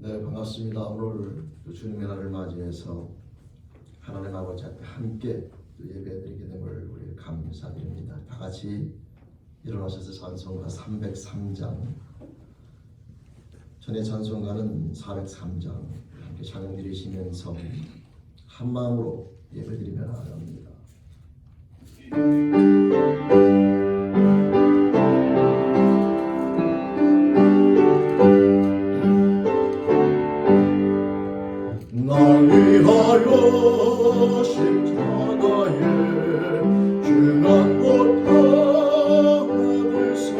네, 반갑습니다. 오늘 주님의 날을 맞이해서 하나님 아버지 앞에 함께 예배드리게 됨을 우리 감사드립니다. 다 같이 일어나셔서 찬송가 303장, 전에 찬송가는 403장 함께 찬양 드리시면서 한 마음으로 예배드리며 나아갑니다. 날 위하여 십자가에 중한 고통을 사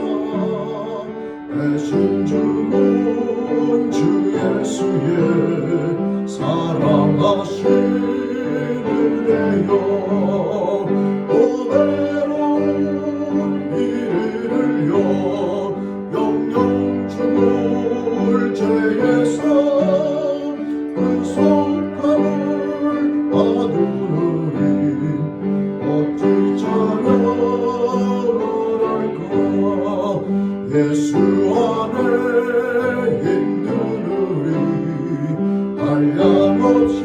배신 주는 주 예수의 사랑하신 은혜여 오래로운 이르려 영영 주물 죄에서 속함을 아두르리 어찌 찬양할까 예수 안에 있느니 한량없이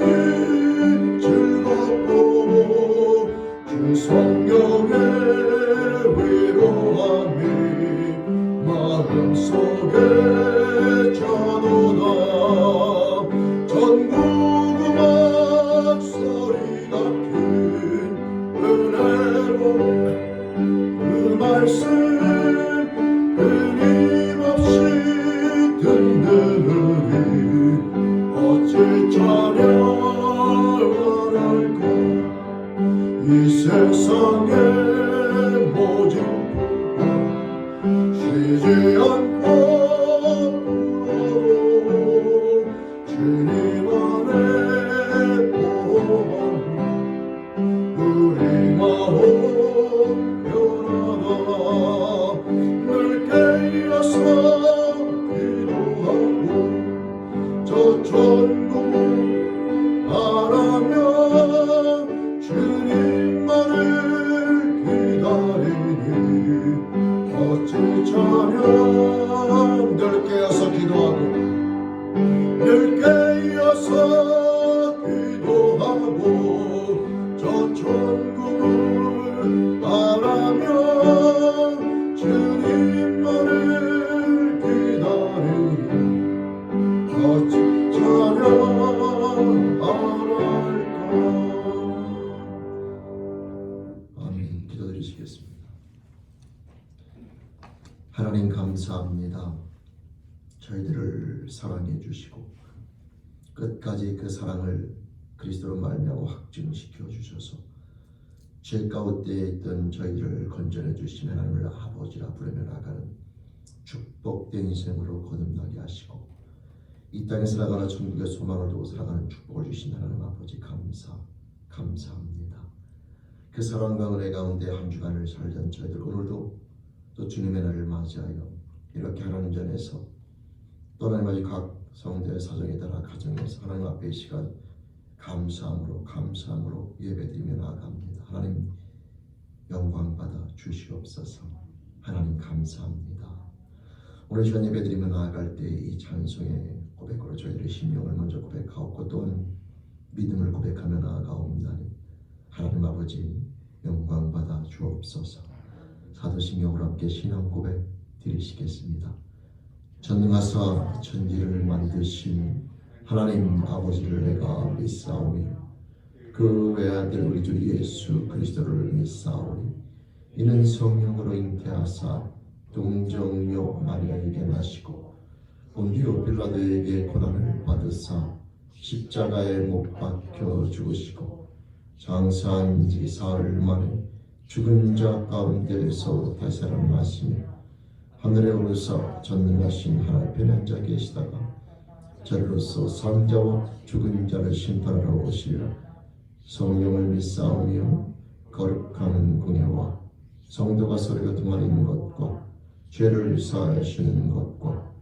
즐겁고 주 성령의 위로함이 마음속에 차도다 전국 음악 소리 같은 은혜로 그 말씀 끊임없이 듣느니 어찌 찬양할까 이 세상의 모진 풍파 쉬지 않고 주님 안에 우리 마음 변하다 늘 깨어서 기도하고 저 천국을 바라며 주님만을 기다리니 어찌 찬양 늘 깨어서 기도하고 늘 깨어서 기도하고 저 천국을 바라며 주님만을 기다리니 어찌 찬양할까. 아멘. 기도드리시겠습니다. 하나님 감사합니다. 저희들을 사랑해 주시고 끝까지 그 사랑을 그리스도로 말미암아 확증시켜 주셔서 죄 가운데 있던 저희들을 건져내 주신 하나님을 아버지라 부르며 나가는 축복된 인생으로 거듭나게 하시고 이 땅에 살아가는 천국의 소망을 두고 살아가는 축복을 주신 하나님 아버지 감사합니다. 그 사랑과 은혜 가운데 한 주간을 살던 저희들 오늘도 또 주님의 날을 맞이하여 이렇게 하나님 전에서 또 하나님 아버지 각 성도의 사정에 따라 가정에서 하나님 앞에 이 시간 감사함으로 예배드리며 나아갑니다. 하나님 영광 받아 주시옵소서. 하나님 감사합니다. 오늘 시간 예배드리며 나아갈 때 이 찬송의 고백으로 저희들의 심령을 먼저 고백하옵고 또한 믿음을 고백하며 나아가옵나니 하나님 아버지 영광 받아 주옵소서. 사도신경으로 함께 신앙 고백 드리시겠습니다. 전능하사 천지를 만드신 하나님 아버지를 내가 믿사오니 그 외아들 우리 주 예수 그리스도를 믿사오니 이는 성령으로 잉태하사 동정녀 마리아에게 나시고 본디오 빌라도에게 고난을 받으사 십자가에 못 박혀 죽으시고 장사한 지 사흘 만에 죽은 자 가운데에서 다시 살아나시며 하늘에 오르사 전능하신 하나님의 앉아 계시다가 저리로서 산자와 죽은 자를 심판하러 오시리라. 성령을 믿사오며 거룩한 공예와 성도가 서로 교통하는 것과 죄를 사하시는 것과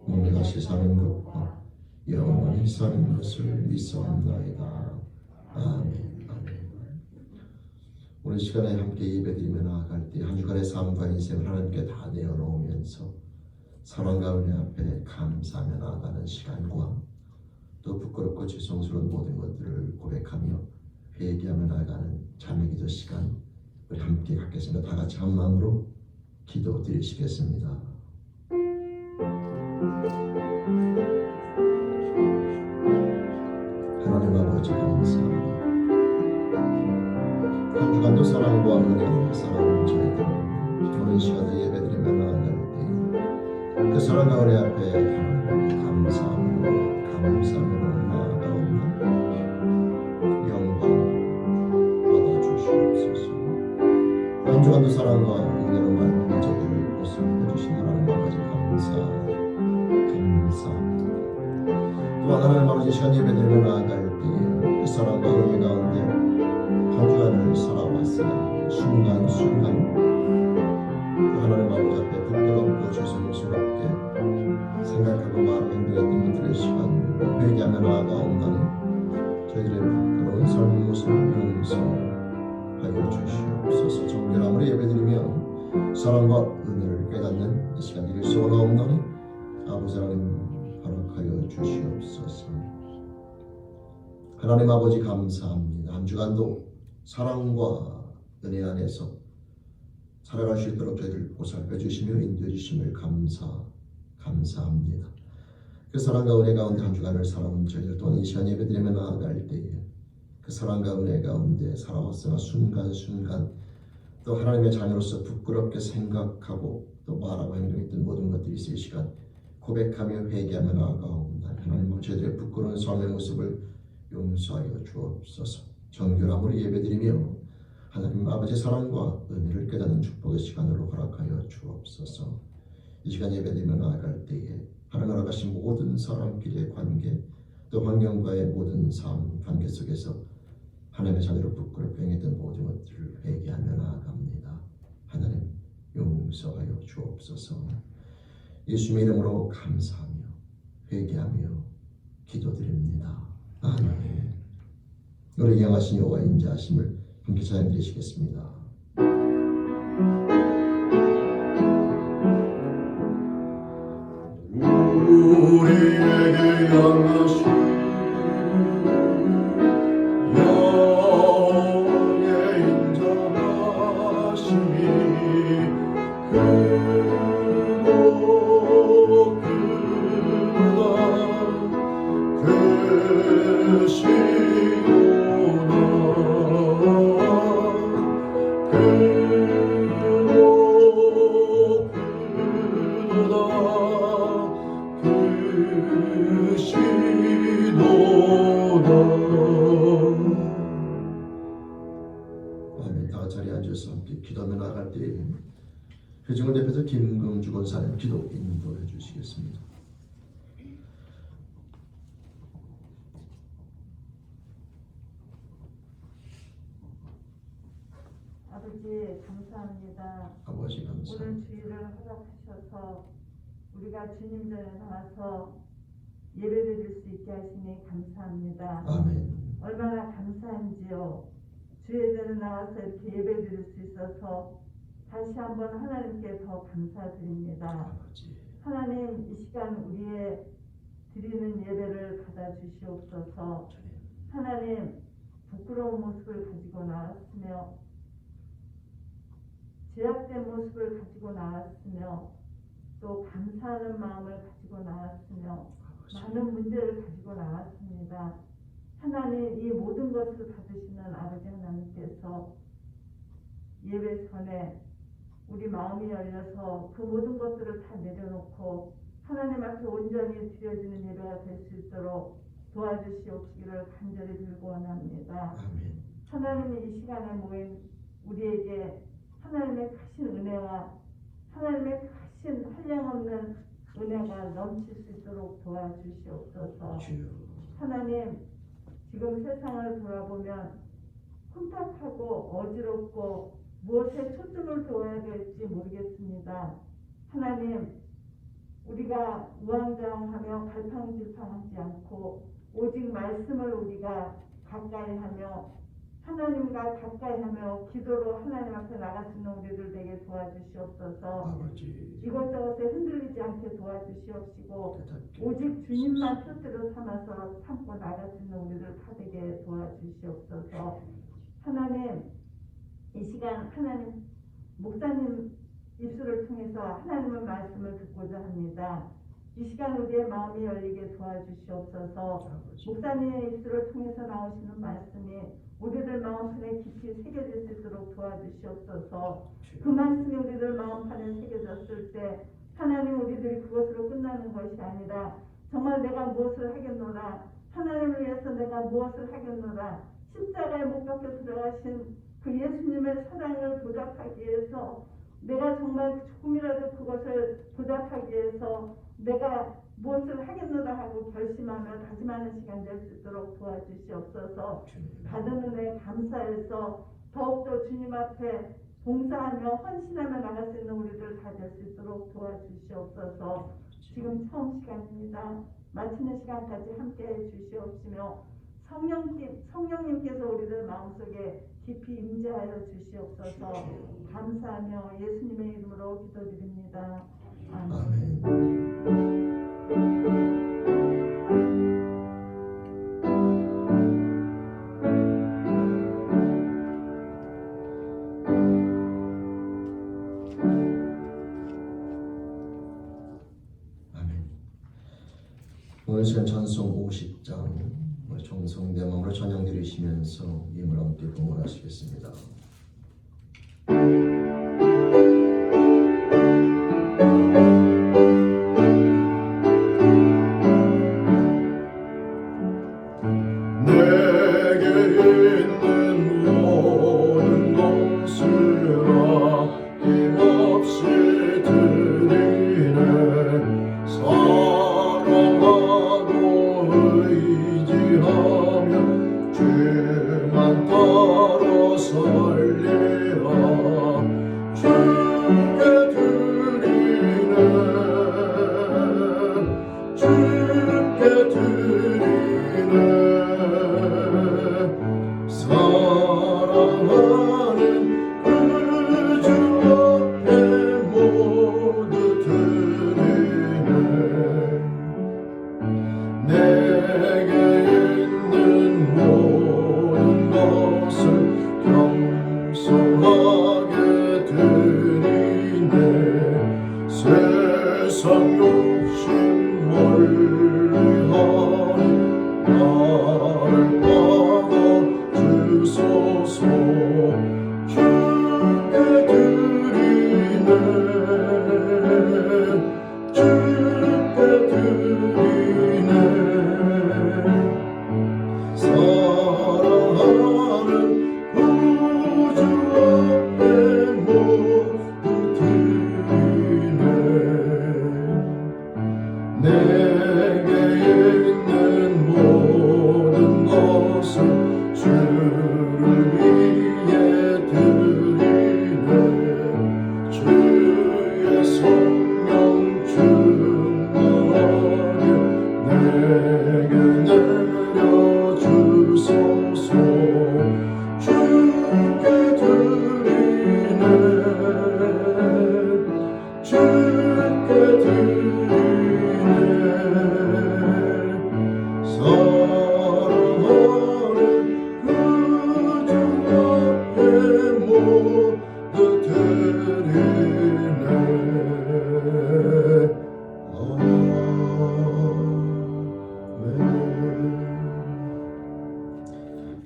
몸이 다시 사는 것과 영원히 사는 것을 믿사옵나이다. 아멘. 오늘 시간에 함께 예배드리며 나아갈 때 한 주간의 삶과 인생을 하나님께 다 내어놓으면서 사랑과 은혜 앞에 감사하며 나아가는 시간과 죄송스러운 모든 것들을 고백하며 회개하며 나아가는 자매기도 시간 우리 함께 갖겠습니다. 다 같이 한 마음으로 기도 드리시겠습니다. 하나님 아버지 감사합니다. 한 주간도 사랑과 은혜로 살아온 저희들 오늘 시간에 예배드리며 나아갈 때에 그 사랑과 은혜 앞에 하나님 감사함으로 나아가옵나 영광 받아주시옵소서. 한 주간도 사랑과 은혜로 말미암아 저희들을 보살펴 주신 하나님 아버지 감사합니다. 또한 하나님 아버지 시간 예배드리며 나아갈 때에 그 사랑과 은혜 가운데 한 주간을 살아왔으나 순간순간 또 하나님 아버지 앞에 부끄럽고 죄송스럽게 생각하고 말하고 행동했던 것들의 시간 회개하며 나아가옵나니 저희들의 부끄러운 삶의 모습을 용서하여 주시옵소서. 정결함으로 예배드리며 사랑과 은혜를 깨닫는 이 시간 이길 수 원하옵나니 아버지 하나님 허락하여 주시옵소서. 하나님 아버지 감사합니다. 한 주간도 사랑과 은혜 안에서 살아갈 수 있도록 저희를 보살펴 주시며 인도해 주심을 감사합니다. 그 사랑과 은혜 가운데 한 주간을 살아온 저희들 또한 이 시간 예배드리며 나아갈 때에 그 사랑과 은혜 가운데 살아왔으나 순간순간 또 하나님의 자녀로서 부끄럽게 생각하고 또 말하고 행동했던 모든 것들이 있을 시간 고백하며 회개하며 나아가옵니다. 하나님 저희들의 부끄러운 삶의 모습을 용서하여 주옵소서. 정결함으로 예배드리며 하나님 아버지 사랑과 은혜를 깨닫는 축복의 시간으로 허락하여 주옵소서. 이 시간 예배드리며 나아갈 때에 하나님 허락하신 모든 사람끼리의 관계 또 환경과의 모든 삶 관계 속에서 하나님의 자녀로 부끄럽게 행했던 모든 것들을 회개하며 나아갑니다. 하나님 용서하여 주옵소서. 예수님의 이름으로 감사하며 회개하며 기도드립니다. 아멘. 우리 영하신 여호와 인자하심을 함께 찬양드리시겠습니다. 우리에게 향하신 영의 인자하심이 아멘. 다 자리에 앉아서 함께 기도하며 나아갈 때에 회중을 대표해서 김금주 권사님 기도 인도해 주시겠습니다. 아버지 감사합니다. 아버지 감사합니다. 오늘 주일을 허락하셔서 우리가 주님 전에 나와서 예배드릴 수 있게 하시니 감사합니다. 아멘. 얼마나 감사한지요. 주의 전에 나와서 이렇게 예배드릴 수 있어서 다시 한번 하나님께 더 감사드립니다. 아버지. 하나님 이 시간 우리의 드리는 예배를 받아주시옵소서. 하나님 부끄러운 모습을 가지고 나왔으며 제약된 모습을 가지고 나왔으며 또 감사하는 마음을 가지고 나왔으며 많은 문제를 가지고 나왔습니다. 하나님 이 모든 것을 받으시는 아버지 하나님께서 예배 전에 우리 마음이 열려서 그 모든 것들을 다 내려놓고 하나님 앞에 온전히 드려지는 예배가 될 수 있도록 도와주시옵시기를 간절히 빌고 원합니다. 아멘. 하나님이 이 시간에 모인 우리에게 하나님의 크신 은혜와 하나님의 크신 한량없는 은혜가 넘칠 수 있도록 도와주시옵소서. 하나님 지금 세상을 돌아보면 혼탁하고 어지럽고 무엇에 초점을 둬야 될지 모르겠습니다. 하나님 우리가 우왕좌왕하며 갈팡질팡하지 않고 오직 말씀을 우리가 가까이 하며 하나님과 가까이 하며 기도로 하나님 앞에 나갈 수 있는 우리들 되게 도와주시옵소서. 아버지 이것저것에 흔들리지 않게 도와주시옵시고 깨닫게 오직 주님만 표대로 삼아서 참고 나갈 수 있는 우리들 다 되게 도와주시옵소서. 하나님 이 시간 하나님 목사님 입술을 통해서 하나님의 말씀을 듣고자 합니다. 이 시간 우리의 마음이 열리게 도와주시옵소서. 아버지 목사님의 입술을 통해서 나오시는 말씀이 우리들 마음판에 깊이 새겨질 수 있도록 도와주시옵소서. 그 말씀이 우리들 마음판에 새겨졌을 때 하나님 우리들이 그것으로 끝나는 것이 아니라 정말 내가 무엇을 하겠노라, 하나님을 위해서 내가 무엇을 하겠노라, 십자가에 못 박혀 들어가신 그 예수님의 사랑을 보답하기 위해서 내가 정말 조금이라도 그것을 보답하기 위해서 내가 무엇을 하겠노라 하고 결심하며 다짐하는 시간 될 수 있도록 도와주시옵소서. 받은 은혜 감사해서 더욱더 주님 앞에 봉사하며 헌신하며 나갈 수 있는 우리들 다 될 수 있도록 도와주시옵소서. 지금 처음 시간입니다. 마치는 시간까지 함께해 주시옵시며 성령님께서 우리들 마음속에 깊이 임재하여 주시옵소서. 감사하며 예수님의 이름으로 기도드립니다. 아멘. 아멘. 오늘 시간 찬송 50장 정성된 마음으로 찬양 드리시면서 힘을 함께 봉헌하시겠습니다.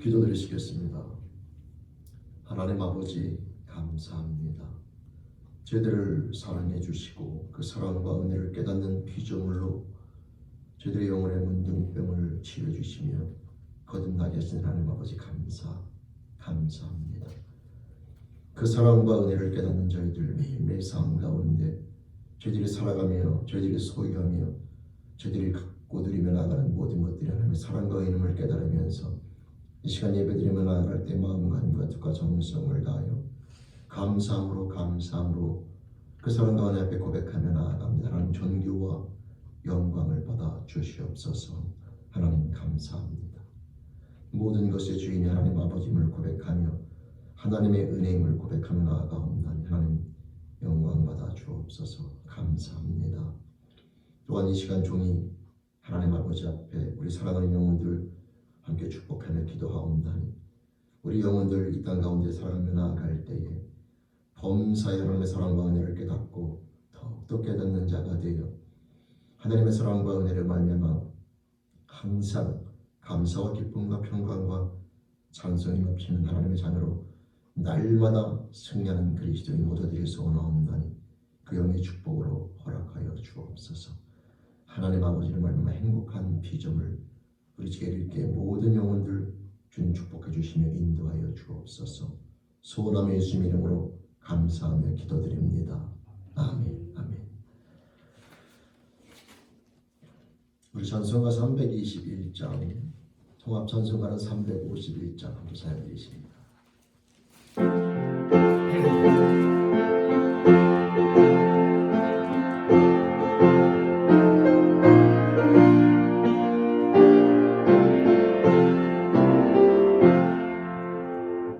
기도드리시겠습니다. 하나님 아버지 감사합니다. 저희들을 사랑해 주시고 그 사랑과 은혜를 깨닫는 피조물로 저희들의 영혼의 문둥병을 치유해 주시며 거듭나게 하신 하나님 아버지 감사합니다. 그 사랑과 은혜를 깨닫는 저희들 매일매일 삶 가운데 저희들이 살아가며 저희들이 소유하며 저희들이 갖고 들이며 나가는 모든 것들이 하나님의 사랑과 은혜를 깨달으면서 이 시간 예배드리며 나아갈 때 마음과 힘과 뜻과 정성을 다하여 감사함으로 그 사랑과 은혜 앞에 고백하며 나아갑니다. 하나님 존귀와 영광을 받아 주시옵소서. 하나님 감사합니다. 모든 것의 주인이 하나님 아버지임을 고백하며 하나님의 은혜임을 고백하며 나아가옵나니 하나님 영광받아 주옵소서. 감사합니다. 또한 이 시간 종이 하나님 아버지 앞에 우리 사랑하는 영혼들 함께 축복하며 기도하옵나니 우리 영혼들 이 땅 가운데 살아가며 나아갈 때에 범사에 하나님의 사랑과 은혜를 깨닫고 더욱더 깨닫는 자가 되어 하나님의 사랑과 은혜를 말미암아 항상 감사와 기쁨과 평강과 찬송이 넘치는 하나님의 자녀로 날마다 승리하는 그리스도인 모두 되길 소원하옵나니 그 영의 축복으로 허락하여 주옵소서. 하나님 아버지를 말미암아 행복한 비전을 우리 제일교회 모든 영혼들 주님 축복해 주시며 인도하여 주옵소서. 소원하며 예수님 이름으로 감사하며 기도드립니다. 아멘. 아멘. 우리 찬송가 321장, 통합 찬송가는 351장 함께 사용해 주십니다.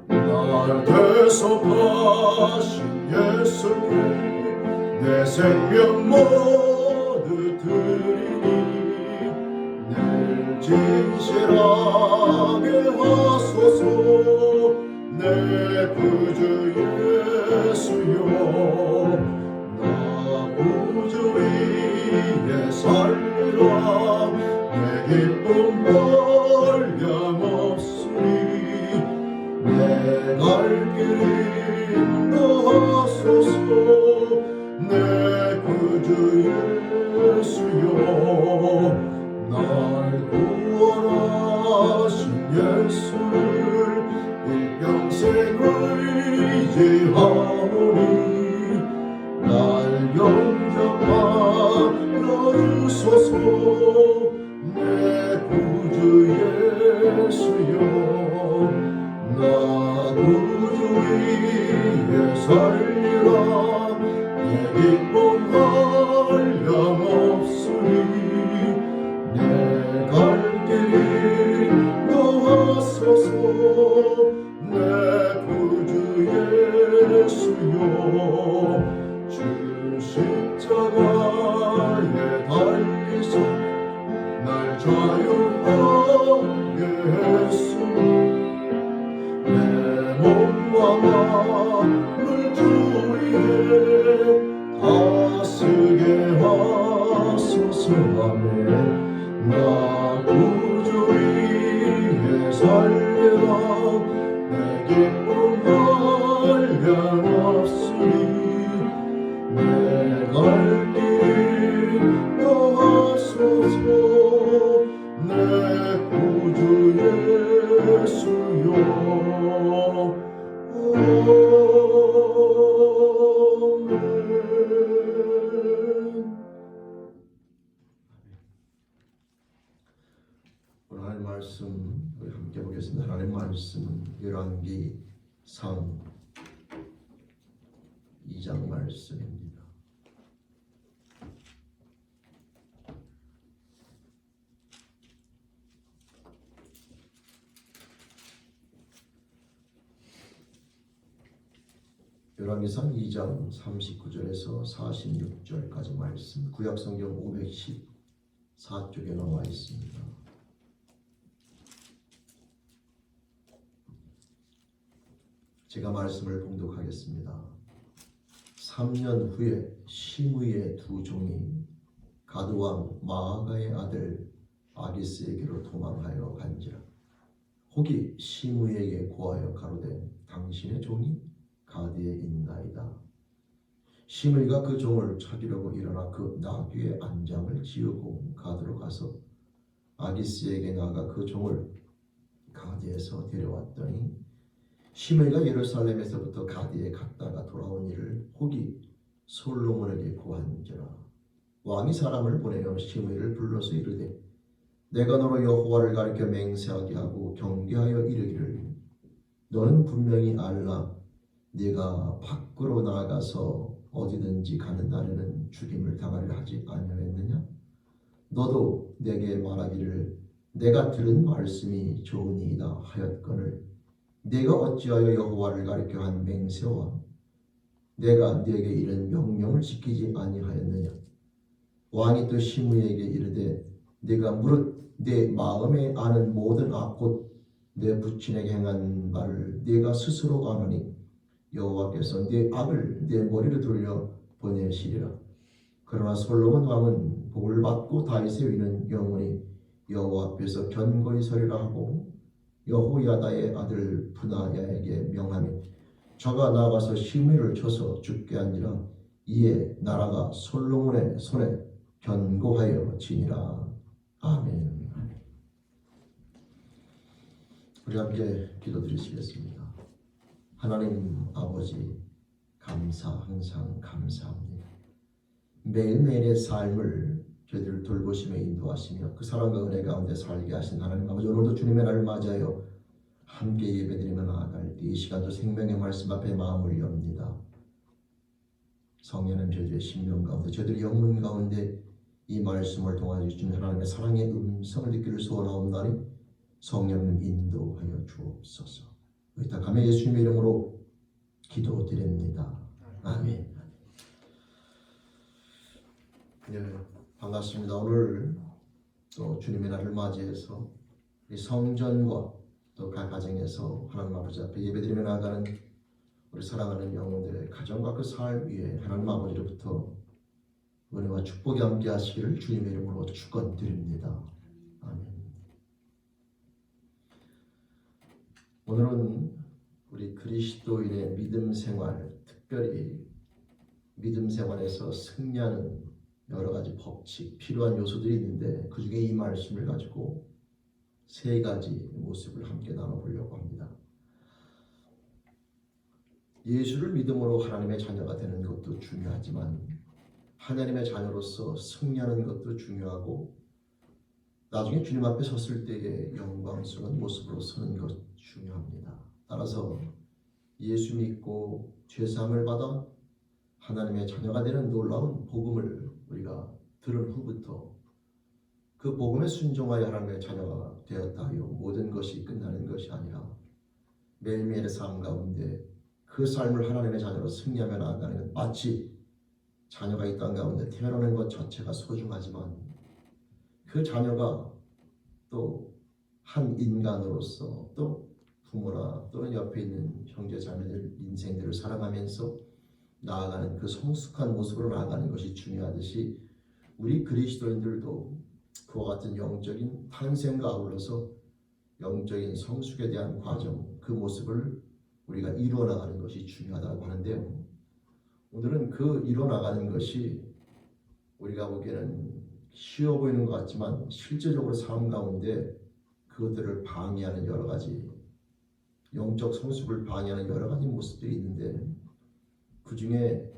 날 대속하신 예수께 내 생명 모두 드리니 늘 진실하게 하소서. 내 구주 예수여, 나 구주 위에 살리라. 내 기쁨 한량없으니 내 갈 길 인도하소서. 내 구주 예수여, 날 구원하신 예수를 일평생 의지하오니 날 영접하여 주소서. 내 구주 예수여, 나 구주 위에 살리라. 내 기쁨 한량없으니 내 갈 길 인도하소서. 내 구주 예수여, 주 십자가에 달리사 날 자유하게 했으니 내 몸과 마음을 주 위에 다스게 하소서. 아멘. 나 구주 위에 살리라. 내 기쁨 한량없으니 내 갈 길 인도하소서. 내 구주 예수여. 오늘 하나님 말씀 우리 함께 보겠습니다. 하나님 말씀 열왕기 2장 말씀입니다. 열왕기상 2장 39절에서 46절까지 말씀, 구약성경 514쪽에 나와 있습니다. 제가 말씀을 봉독하겠습니다. 3년 후에 시므이의 두 종이 가드왕 마아가의 아들 아기스에게로 도망하여 간지라. 혹이 시므이에게 고하여 가로되 당신의 종이 가드에 있나이다. 시므이가 그 종을 찾으려고 일어나 그 나귀의 안장을 지우고 가드로 가서 아기스에게 나아가 그 종을 가드에서 데려왔더니 시므이가 예루살렘에서부터 가드에 갔다가 돌아온 일을 혹이 솔로몬에게 고한지라. 왕이 사람을 보내어 시므이를 불러서 이르되 내가 너로 여호와를 가리켜 맹세하게 하고 경계하여 이르기를 너는 분명히 알라. 네가 밖으로 나아가서 어디든지 가는 날에는 죽임을 당하려 하지 아니하였느냐? 너도 내게 말하기를 내가 들은 말씀이 좋으니이다 하였거늘 내가 어찌하여 여호와를 가리켜 한 맹세와 내가 네게 이른 명령을 지키지 아니하였느냐. 왕이 또 시므이에게 이르되 네가 무릇 내 마음에 아는 모든 악 곧 내 부친에게 행한 말을 네가 스스로 아노니 여호와께서 네 악을 내 머리로 돌려 보내시리라. 그러나 솔로몬 왕은 복을 받고 다윗의 위는 영원히 여호와 앞에서 견고히 서리라 하고 여호야다의 아들 분하야에게 명하며 저가 나가서 시므이를 쳐서 죽게 하니라. 이에 나라가 솔로몬의 손에 견고하여 지니라. 아멘. 우리 함께 기도드리시겠습니다. 하나님 아버지, 항상 감사합니다. 매일매일의 삶을 저희들을 돌보시며 인도하시며 그 사랑과 은혜 가운데 살게 하신 하나님 아버지, 오늘도 주님의 날을 맞이하여 함께 예배드리며 나아갈 때 이 시간도 생명의 말씀 앞에 마음을 엽니다. 성령님, 저희들의 심령 가운데 저희들의 영혼 가운데 이 말씀을 통하여 주신 하나님의 사랑의 음성을 듣기를 소원하옵나니 성령님 인도하여 주옵소서. 의탁하며 예수님의 이름으로 기도드립니다. 아멘. 네, 반갑습니다. 오늘 또 주님의 날을 맞이해서 이 성전과 또 각 가정에서 하나님 아버지 앞에 예배드리며 나아가는 우리 사랑하는 영혼들의 가정과 그 삶 위에 하나님 아버지로부터 은혜와 축복이 함께 하시기를 주님의 이름으로 축원드립니다. 아멘. 오늘은 우리 그리스도인의 믿음 생활, 특별히 믿음 생활에서 승리하는 여러 가지 법칙, 필요한 요소들이 있는데 그 중에 이 말씀을 가지고 세 가지 모습을 함께 나눠보려고 합니다. 예수를 믿음으로 하나님의 자녀가 되는 것도 중요하지만 하나님의 자녀로서 승리하는 것도 중요하고 나중에 주님 앞에 섰을 때의 영광스러운 모습으로 서는 것 중요합니다. 따라서 예수 믿고 죄사함을 받아 하나님의 자녀가 되는 놀라운 복음을 우리가 들은 후부터 그 복음에 순종하여 하나님의 자녀가 되었다 하여 모든 것이 끝나는 것이 아니라 매일매일의 삶 가운데 그 삶을 하나님의 자녀로 승리하며 나아가는 것, 마치 자녀가 이 땅 가운데 태어나는 것 자체가 소중하지만 그 자녀가 또 한 인간으로서 또 부모나 또는 옆에 있는 형제 자매들 인생들을 사랑하면서 나아가는 그 성숙한 모습으로 나아가는 것이 중요하듯이 우리 그리스도인들도 그와 같은 영적인 탄생과 아울러서 영적인 성숙에 대한 과정, 그 모습을 우리가 이루어나가는 것이 중요하다고 하는데요. 오늘은 그 이루어나가는 것이 우리가 보기에는 쉬워 보이는 것 같지만 실제적으로 삶 가운데 그것들을 방해하는 여러 가지 영적 성숙을 방해하는 여러 가지 모습들이 있는데 그 중에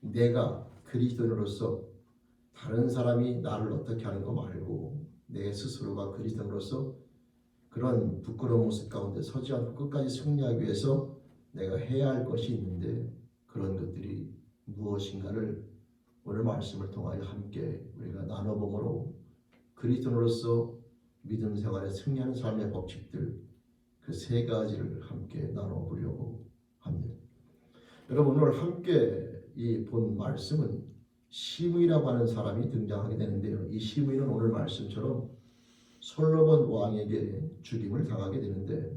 내가 그리스도인으로서 다른 사람이 나를 어떻게 하는 거 말고 내 스스로가 그리스도인으로서 그런 부끄러운 모습 가운데 서지 않고 끝까지 승리하기 위해서 내가 해야 할 것이 있는데 그런 것들이 무엇인가를 오늘 말씀을 통하여 함께 우리가 나눠보므로 그리스도인으로서 믿음 생활에 승리하는 삶의 법칙들 그 세 가지를 함께 나눠보려고 합니다. 여러분, 오늘 함께 이 본 말씀은 시므이라고 하는 사람이 등장하게 되는데요. 이 시므이는 오늘 말씀처럼 솔로몬 왕에게 죽임을 당하게 되는데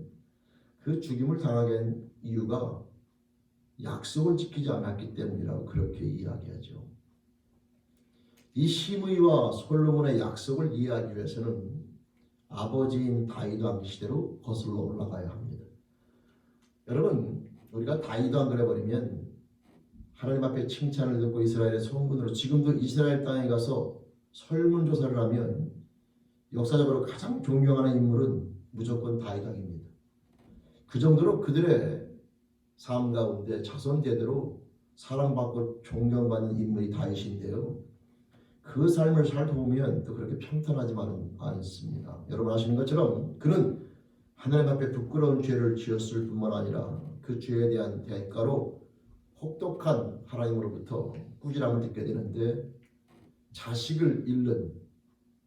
그 죽임을 당하게 된 이유가 약속을 지키지 않았기 때문이라고 그렇게 이야기하죠. 이 시므이와 솔로몬의 약속을 이해하기 위해서는 아버지인 다윗 왕 시대로 거슬러 올라가야 합니다. 여러분, 우리가 다윗 왕 그래버리면 하나님 앞에 칭찬을 듣고 이스라엘의 성군으로 지금도 이스라엘 땅에 가서 설문조사를 하면 역사적으로 가장 존경하는 인물은 무조건 다윗 왕입니다. 그 정도로 그들의 삶 가운데 자손 대대로 사랑받고 존경받는 인물이 다윗인데요. 그 삶을 살펴보면 또 그렇게 평탄하지만은 않습니다. 여러분 아시는 것처럼 그는 하나님 앞에 부끄러운 죄를 지었을 뿐만 아니라 그 죄에 대한 대가로 혹독한 하나님으로부터 꾸지람을 듣게 되는데 자식을 잃는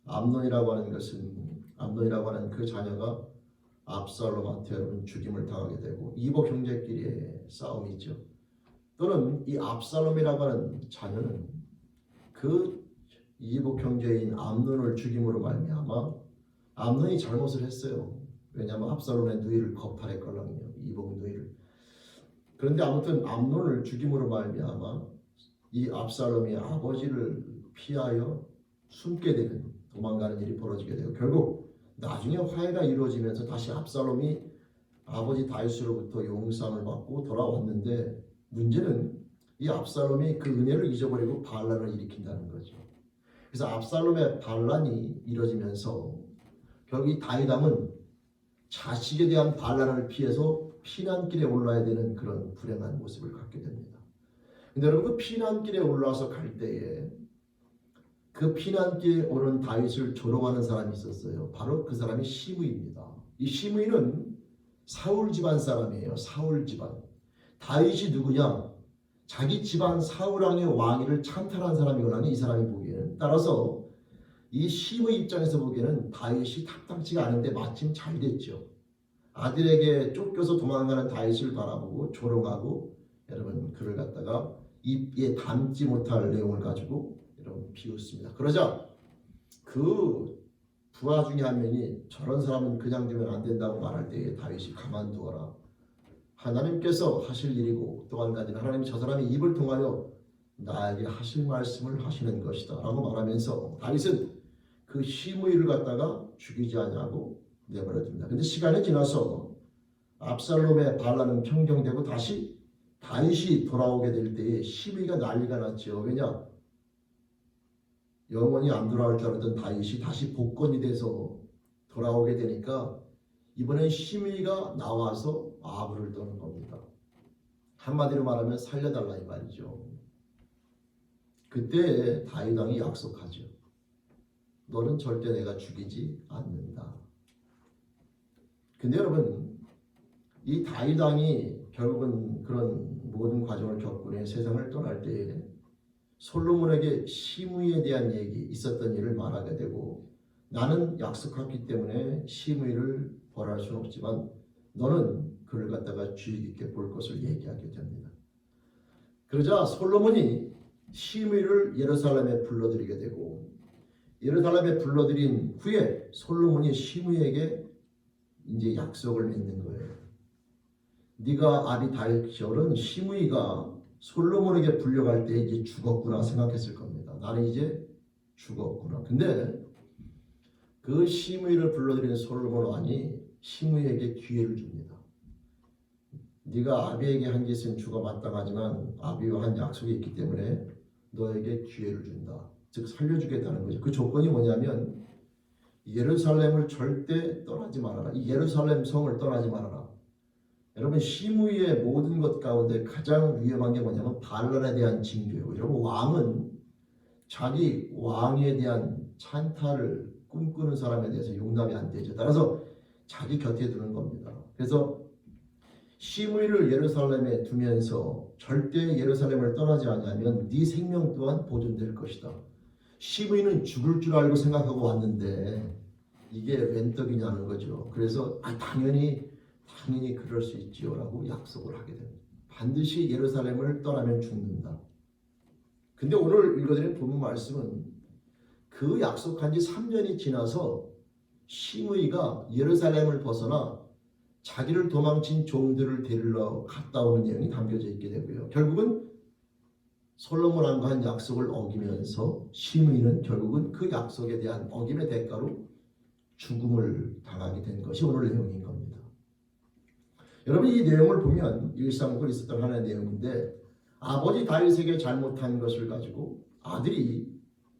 암논이라고 하는 것은 암논이라고 하는 그 자녀가 압살롬한테 여러분 죽임을 당하게 되고 이복 형제끼리의 싸움이 있죠. 또는 이 압살롬이라고 하는 자녀는 그 이복 형제인 암논을 죽임으로 말미암아 암논이 잘못을 했어요. 왜냐하면 압살롬의 누이를 겁탈했거든요. 이복 누이를. 그런데 아무튼 암논을 죽임으로 말미암아 이 압살롬이 아버지를 피하여 숨게 되는, 도망가는 일이 벌어지게 되고 결국 나중에 화해가 이루어지면서 다시 압살롬이 아버지 다윗으로부터 용상을 받고 돌아왔는데 문제는 이 압살롬이 그 은혜를 잊어버리고 반란을 일으킨다는 거죠. 그래서 압살롬의 반란이 이루어지면서 결국 이 다윗 왕은 자식에 대한 반란을 피해서 피난길에 올라야 되는 그런 불행한 모습을 갖게 됩니다. 근데 여러분 그 피난길에 올라서 갈 때에 그 피난길에 오른 다윗을 조롱하는 사람이 있었어요. 바로 그 사람이 시므이입니다. 이 시므이는 사울 집안 사람이에요. 사울 집안. 다윗이 누구냐? 자기 집안 사울 왕의 왕위를 찬탈한 사람이거나 이 사람이 보기에는. 따라서 이 시므이 입장에서 보기에는 다윗이 탑당치가 않은데 마침 잘 됐죠. 아들에게 쫓겨서 도망가는 다윗을 바라보고 조롱하고 여러분 그를 갖다가 입에 담지 못할 내용을 가지고 여러분 비웃습니다. 그러자 그 부하 중에 한 명이 저런 사람은 그냥 두면 안 된다고 말할 때에 다윗이 가만두어라. 하나님께서 하실 일이고 또 한 가지는 하나님이 저 사람의 입을 통하여 나에게 하실 말씀을 하시는 것이다 라고 말하면서 다윗은 그 시므이를 갖다가 죽이지 않냐고 내버려둡니다. 근데 시간이 지나서 압살롬의 반란은 평정되고 다시 다윗이 돌아오게 될 때에 시므이가 난리가 났죠. 왜냐? 영원히 안 돌아올 줄 알았던 다윗이 다시 복권이 돼서 돌아오게 되니까 이번엔 시므이가 나와서 아부를 떠는 겁니다. 한마디로 말하면 살려달라 이 말이죠. 그때 다윗 왕이 약속하죠. 너는 절대 내가 죽이지 않는다. 근데 여러분 이 다윗 왕이 결국은 그런 모든 과정을 겪고 세상을 떠날 때에 솔로몬에게 시므이에 대한 얘기 있었던 일을 말하게 되고 나는 약속했기 때문에 시므이를 벌할 수는 없지만 너는 그를 갖다가 주의 깊게 볼 것을 얘기하게 됩니다. 그러자 솔로몬이 시므이를 예루살렘에 불러들이게 되고 예루살렘에 불러들인 후에 솔로몬이 시므이에게 이제 약속을 맺는 거예요. 네가 아비 다윗은 시므이가 솔로몬에게 불려갈 때 이제 죽었구나 생각했을 겁니다. 나는 이제 죽었구나. 근데 그 시므이를 불러들인 솔로몬 왕이 시므이에게 기회를 줍니다. 네가 아비에게 한 짓은 주가 마땅하지만 아비와 한 약속이 있기 때문에 너에게 기회를 준다. 즉 살려주겠다는 거죠. 그 조건이 뭐냐면 예루살렘을 절대 떠나지 말아라. 이 예루살렘 성을 떠나지 말아라. 여러분 시므이의 모든 것 가운데 가장 위험한 게 뭐냐면 반란에 대한 징조예요. 여러분 왕은 자기 왕에 대한 찬탈을 꿈꾸는 사람에 대해서 용납이 안 되죠. 따라서 자기 곁에 두는 겁니다. 그래서 시므이를 예루살렘에 두면서 절대 예루살렘을 떠나지 않으면 네 생명 또한 보존될 것이다. 시므이는 죽을 줄 알고 생각하고 왔는데 이게 웬 떡이냐는 거죠. 그래서 당연히 그럴 수 있지요 라고 약속을 하게 됩니다. 반드시 예루살렘을 떠나면 죽는다. 근데 오늘 읽어드린 본문 말씀은 그 약속한 지 3년이 지나서 시므이가 예루살렘을 벗어나 자기를 도망친 종들을 데리러 갔다 오는 내용이 담겨져 있게 되고요. 결국은 솔로몬 왕과 한 약속을 어기면서 시므이는 결국은 그 약속에 대한 어김의 대가로 죽음을 당하게 된 것이 오늘 내용인 겁니다. 여러분 이 내용을 보면 일상적으로 있었던 하나의 내용인데 아버지 다윗에게 잘못한 것을 가지고 아들이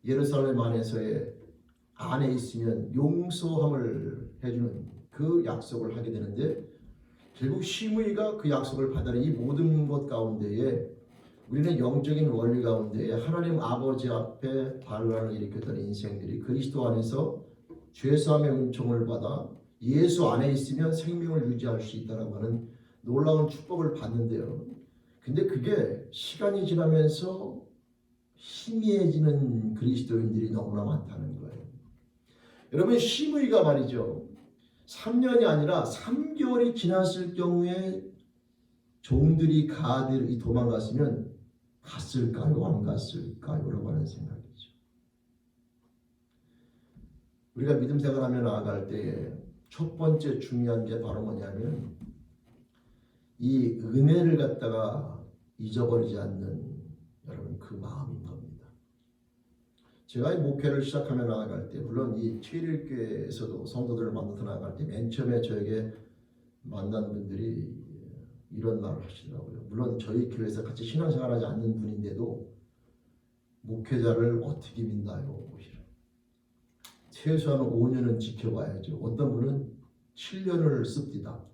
예루살렘 안에 있으면 용서함을 해주는 그 약속을 하게 되는데 결국 시므이가 그 약속을 받아들인 이 모든 것 가운데에 우리는 영적인 원리 가운데에 하나님 아버지 앞에 반란을 일으켰던 인생들이 그리스도 안에서 죄사함의 은총을 받아 예수 안에 있으면 생명을 유지할 수 있다는 하는 놀라운 축복을 받는데요. 근데 그게 시간이 지나면서 희미해지는 그리스도인들이 너무나 많다는 거예요. 여러분 심의가 말이죠. 3년이 아니라 3개월이 지났을 경우에 종들이 가들이 도망갔으면 갔을까요? 안 갔을까요? 라고 하는 생각이죠. 우리가 믿음 생활하며 나아갈 때에 첫 번째 중요한 게 바로 뭐냐면 이 은혜를 갖다가 잊어버리지 않는 여러분 그 마음인 겁니다. 제가 이 목회를 시작하며 나아갈 때 물론 이 최일교회에서도 성도들을 만나서 나아갈 때 맨 처음에 저에게 만난 분들이 이런 말을 하시더라고요. 물론 저희 교회에서 같이 신앙생활하지 않는 분인데도 목회자를 어떻게 믿나요? 최소한 5년은 지켜봐야죠. 어떤 분은 7년을 씁니다.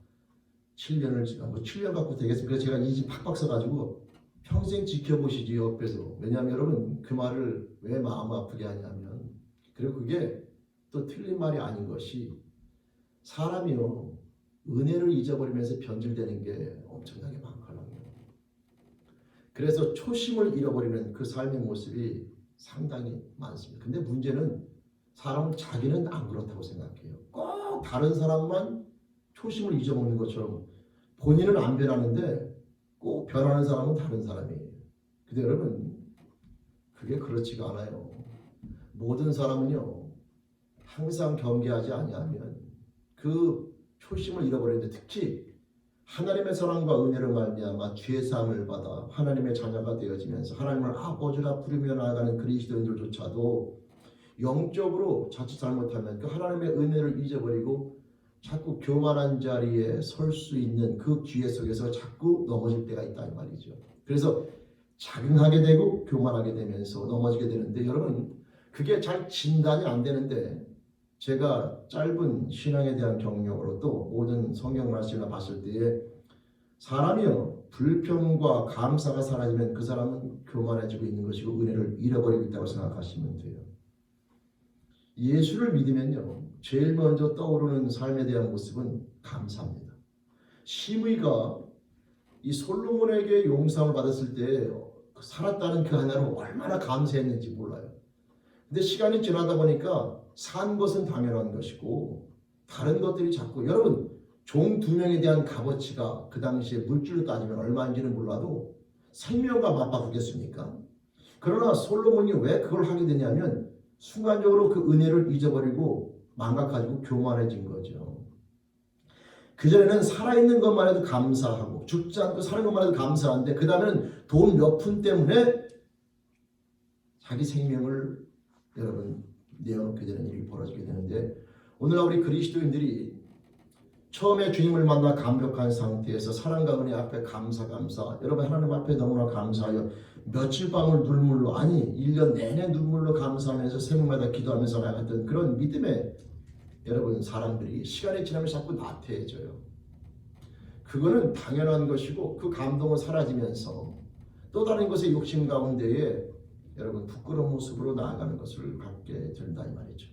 7년을 뭐 7년 갖고 되겠습니까? 제가 이 집 팍팍 써가지고 평생 지켜보시지 옆에서. 왜냐하면 여러분 그 말을 왜 마음 아프게 하냐면 그리고 그게 또 틀린 말이 아닌 것이 사람이요 은혜를 잊어버리면서 변질되는 게 엄청나게 많거든요. 그래서 초심을 잃어버리는 그 삶의 모습이 상당히 많습니다. 근데 문제는 사람은 자기는 안 그렇다고 생각해요. 꼭 다른 사람만 초심을 잊어먹는 것처럼 본인은 안 변하는데 꼭 변하는 사람은 다른 사람이에요. 근데 여러분 그게 그렇지가 않아요. 모든 사람은요 항상 경계하지 아니하면 그 초심을 잃어버리는데 특히 하나님의 사랑과 은혜를 말미암아 죄 사함을 받아 하나님의 자녀가 되어지면서 하나님을 아버지라 부르며 나아가는 그리스도인들조차도 영적으로 자칫 잘못하면 그 하나님의 은혜를 잊어버리고 자꾸 교만한 자리에 설 수 있는 그 기회 속에서 자꾸 넘어질 때가 있다 이 말이죠. 그래서 자긍하게 되고 교만하게 되면서 넘어지게 되는데 여러분 그게 잘 진단이 안 되는데 제가 짧은 신앙에 대한 경력으로 또 모든 성경 말씀을 봤을 때에 사람이요 불평과 감사가 사라지면 그 사람은 교만해지고 있는 것이고 은혜를 잃어버리고 있다고 생각하시면 돼요. 예수를 믿으면요 제일 먼저 떠오르는 삶에 대한 모습은 감사입니다. 시므이가 이 솔로몬에게 용서를 받았을 때 살았다는 그 하나로 얼마나 감사했는지 몰라요. 근데 시간이 지나다 보니까 산 것은 당연한 것이고 다른 것들이 자꾸 여러분 종 2명에 대한 값어치가 그 당시에 물질로 따지면 얼마인지는 몰라도 생명과 맞바꾸겠습니까? 그러나 솔로몬이 왜 그걸 하게 되냐면 순간적으로 그 은혜를 잊어버리고 망각가지고 교만해진 거죠. 그전에는 살아있는 것만 해도 감사하고 죽지 않고 사는 것만 해도 감사한데 그 다음에는 돈 몇 푼 때문에 자기 생명을 여러분 내어놓게 되는 일이 벌어지게 되는데 오늘날 우리 그리스도인들이 처음에 주님을 만나 감격한 상태에서 사랑과 은혜 앞에 감사 여러분 하나님 앞에 너무나 감사하여 며칠 밤을 눈물로 아니 1년 내내 눈물로 감사하면서 새벽마다 기도하면서 나갔던 그런 믿음의 여러분 사람들이 시간이 지나면 자꾸 나태해져요. 그거는 당연한 것이고 그 감동은 사라지면서 또 다른 것의 욕심 가운데에 여러분 부끄러운 모습으로 나아가는 것을 갖게 된다 이 말이죠.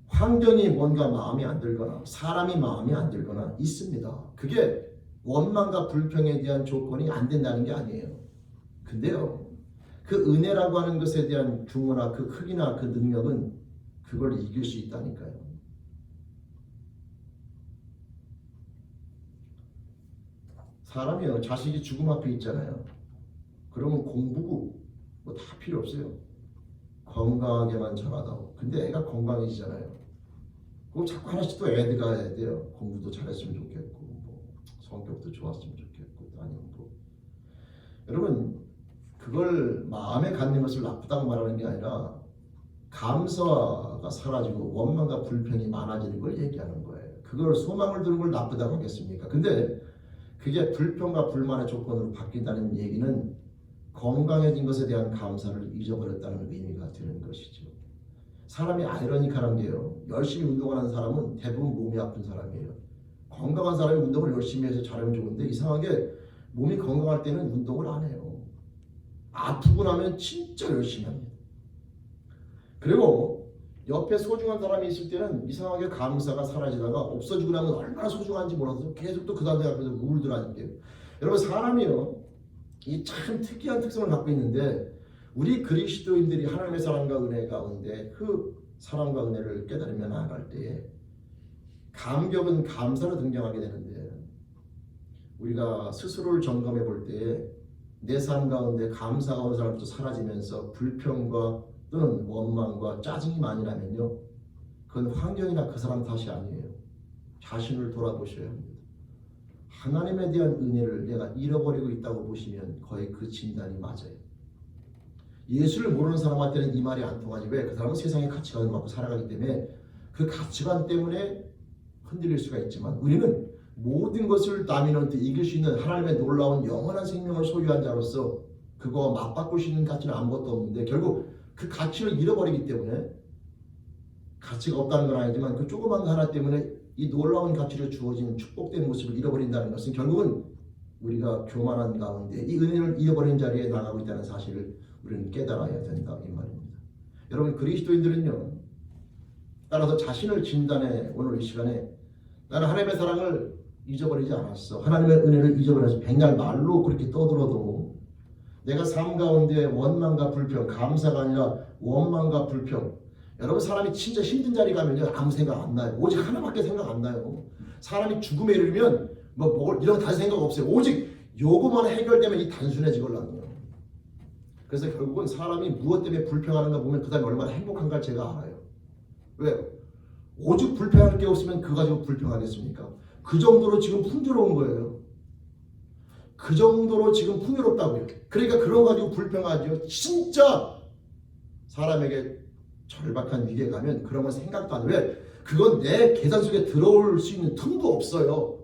환경이 뭔가 마음에 안 들거나 사람이 마음에 안 들거나 있습니다. 그게 원망과 불평에 대한 조건이 안 된다는 게 아니에요. 근데요 그 은혜라고 하는 것에 대한 규모나 그 크기나 그 능력은 그걸 이길 수 있다니까요. 사람이요 자식이 죽음 앞에 있잖아요. 그러면 공부고 뭐 다 필요 없어요. 건강하게만 자라다오. 근데 애가 건강해지잖아요. 그럼 자꾸 하나씩 또 애드가 해야 돼요. 공부도 잘했으면 좋겠고 뭐 성격도 좋았으면 좋겠고 아니면 뭐 여러분 그걸 마음에 갖는 것을 나쁘다고 말하는 게 아니라 감사가 사라지고 원망과 불평이 많아지는 걸 얘기하는 거예요. 그걸 소망을 두는 걸 나쁘다고 하겠습니까? 근데 그게 불평과 불만의 조건으로 바뀐다는 얘기는 건강해진 것에 대한 감사를 잊어버렸다는 의미가 되는 것이죠. 사람이 아이러니컬한 게요. 열심히 운동하는 사람은 대부분 몸이 아픈 사람이에요. 건강한 사람이 운동을 열심히 해서 잘하면 좋은데 이상하게 몸이 건강할 때는 운동을 안 해요. 아프고 나면 진짜 열심히 합니다. 그리고 옆에 소중한 사람이 있을 때는 이상하게 감사가 사라지다가 없어지고 나면 얼마나 소중한지 몰라서 계속 또 그 사람 앞에서 우울들하니까요. 여러분 사람이요. 이 참 특이한 특성을 갖고 있는데 우리 그리스도인들이 하나님의 사랑과 은혜 가운데 그 사랑과 은혜를 깨달으며 나아갈 때에 감격은 감사로 등장하게 되는데, 우리가 스스로를 점검해 볼 때에 내 삶 가운데 감사가 어느 사람부터 사라지면서 불평과 또는 원망과 짜증이 많이 나면요, 그건 환경이나 그 사람 탓이 아니에요. 자신을 돌아보셔야 합니다. 하나님에 대한 은혜를 내가 잃어버리고 있다고 보시면 거의 그 진단이 맞아요. 예수를 모르는 사람한테는 이 말이 안 통하지. 왜? 그 사람은 세상의 가치관을 갖고 살아가기 때문에 그 가치관 때문에 흔들릴 수가 있지만, 우리는 모든 것을 다미넌트 이길 수 있는 하나님의 놀라운 영원한 생명을 소유한 자로서 그거와 맞바꿀 수 있는 가치는 아무것도 없는데, 결국 그 가치를 잃어버리기 때문에, 가치가 없다는 건 아니지만 그 조그만 거 하나 때문에 이 놀라운 가치를 주어진 축복된 모습을 잃어버린다는 것은 결국은 우리가 교만한 가운데 이 은혜를 잃어버린 자리에 나가고 있다는 사실을 우리는 깨달아야 된다, 이 말입니다. 여러분, 그리스도인들은요, 따라서 자신을 진단해 오늘 이 시간에 나는 하나님의 사랑을 잊어버리지 않았어, 하나님의 은혜를 잊어버려서 백날 말로 그렇게 떠들어도 내가 삶 가운데 원망과 불평, 감사가 아니라 원망과 불평. 여러분, 사람이 진짜 힘든 자리 가면요, 아무 생각 안 나요. 오직 하나밖에 생각 안 나요. 사람이 죽음에 이르면 뭐 이런 다른 생각 없어요. 오직 요거만 해결되면 이 단순해지거든요. 그래서 결국은 사람이 무엇 때문에 불평하는가 보면 그 사람이 얼마나 행복한가 제가 알아요. 왜요? 오직 불평할 게 없으면 그거 가지고 불평하겠습니까? 그 정도로 지금 풍요로운 거예요. 그 정도로 지금 풍요롭다고요. 그러니까 그런 거 가지고 불평하죠. 진짜 사람에게 절박한 위기에 가면 그런 건 생각도 안 해. 왜? 그건 내 계산 속에 들어올 수 있는 틈도 없어요.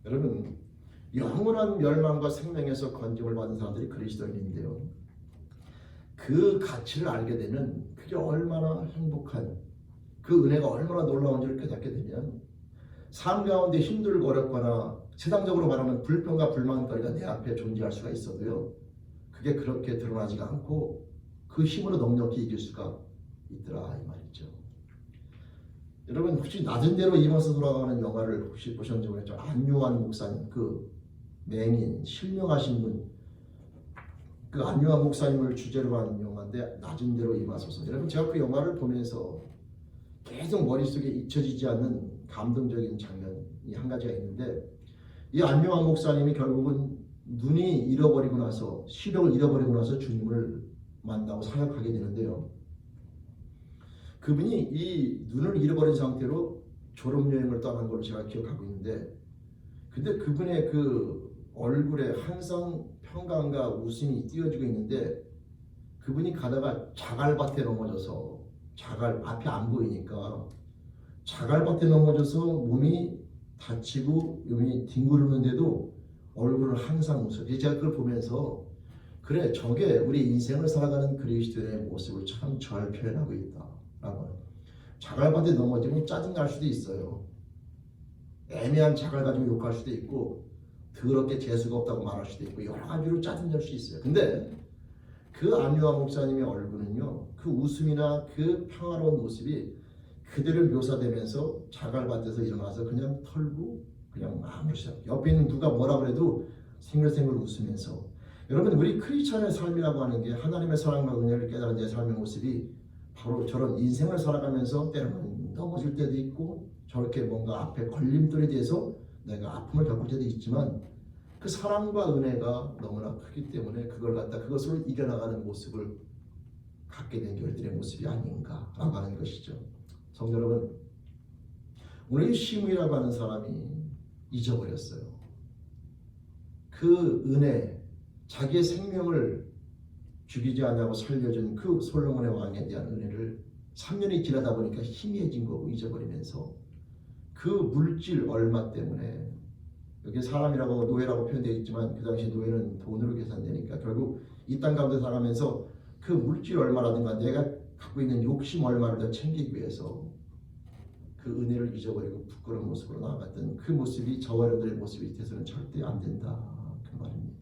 여러분, 영원한 멸망과 생명에서 건짐을 받은 사람들이 그리스도인인데요, 그 가치를 알게 되면 그게 얼마나 행복한, 그 은혜가 얼마나 놀라운지를 깨닫게 되면 삶 가운데 힘들고 어렵거나 세상적으로 말하면 불평과 불만거리가 내 앞에 존재할 수가 있어도요, 그게 그렇게 드러나지가 않고 그 힘으로 넉넉히 이길 수가 있더라, 이 말이죠. 여러분, 혹시 낮은 대로 이마서 돌아가는 영화를 혹시 보셨는지 모르겠죠. 안요한 목사님, 그 맹인 실명하신 분, 그 안요한 목사님을 주제로 한 영화인데, 낮은 대로 임하소서. 여러분, 제가 그 영화를 보면서 계속 머릿속에 잊혀지지 않는 감동적인 장면이 한 가지가 있는데, 이 안요한 목사님이 결국은 눈이 잃어버리고 나서, 시력을 잃어버리고 나서 주님을 만나고 사역하게 되는데요, 그분이 이 눈을 잃어버린 상태로 졸업여행을 떠난 걸로 제가 기억하고 있는데, 근데 그분의 그 얼굴에 항상 평강과 웃음이 띄어지고 있는데, 그분이 가다가 자갈밭에 넘어져서, 자갈 앞이 안 보이니까 자갈밭에 넘어져서 몸이 다치고 몸이 뒹구르는데도 얼굴을 항상 웃어요. 제가 그걸 보면서, 그래, 저게 우리 인생을 살아가는 그리스도의 모습을 참 잘 표현하고 있다 라고. 자갈밭에 넘어지면 짜증날 수도 있어요. 애매한 자갈 가지고 욕할 수도 있고, 더럽게 재수가 없다고 말할 수도 있고, 여러 가지로 짜증날 수 있어요. 근데 그 안요한 목사님의 얼굴은요, 그 웃음이나 그 평화로운 모습이 그대로 묘사되면서 자갈밭에서 일어나서 그냥 털고 그냥 아무렇지 않게 옆에 있는 누가 뭐라 그래도 생글생글 웃으면서. 여러분, 우리 크리스찬의 삶이라고 하는 게 하나님의 사랑과 은혜를 깨달은 제 삶의 모습이 바로 저런 인생을 살아가면서 때로는 넘어질 때도 있고, 저렇게 뭔가 앞에 걸림돌에 대해서 내가 아픔을 겪을 때도 있지만, 그 사랑과 은혜가 너무나 크기 때문에 그걸 갖다 그것을 이겨나가는 모습을 갖게 된 교회들의 모습이 아닌가라고 하는 것이죠. 성도 여러분, 오늘 이 시므이라고 하는 사람이 잊어버렸어요. 그 은혜, 자기의 생명을 죽이지 않냐고 살려준 그 솔로몬의 왕에 대한 은혜를 3년이 지나다 보니까 희미해진 거고 잊어버리면서, 그 물질 얼마 때문에, 여기 사람이라고 노예라고 표현되어 있지만 그 당시 노예는 돈으로 계산되니까 결국 이 땅 가운데 살아가면서 그 물질 얼마라든가 내가 갖고 있는 욕심 얼마를 더 챙기기 위해서 그 은혜를 잊어버리고 부끄러운 모습으로 나아갔던 그 모습이 저와 여러분들의 모습이 돼서는 절대 안 된다, 그 말입니다.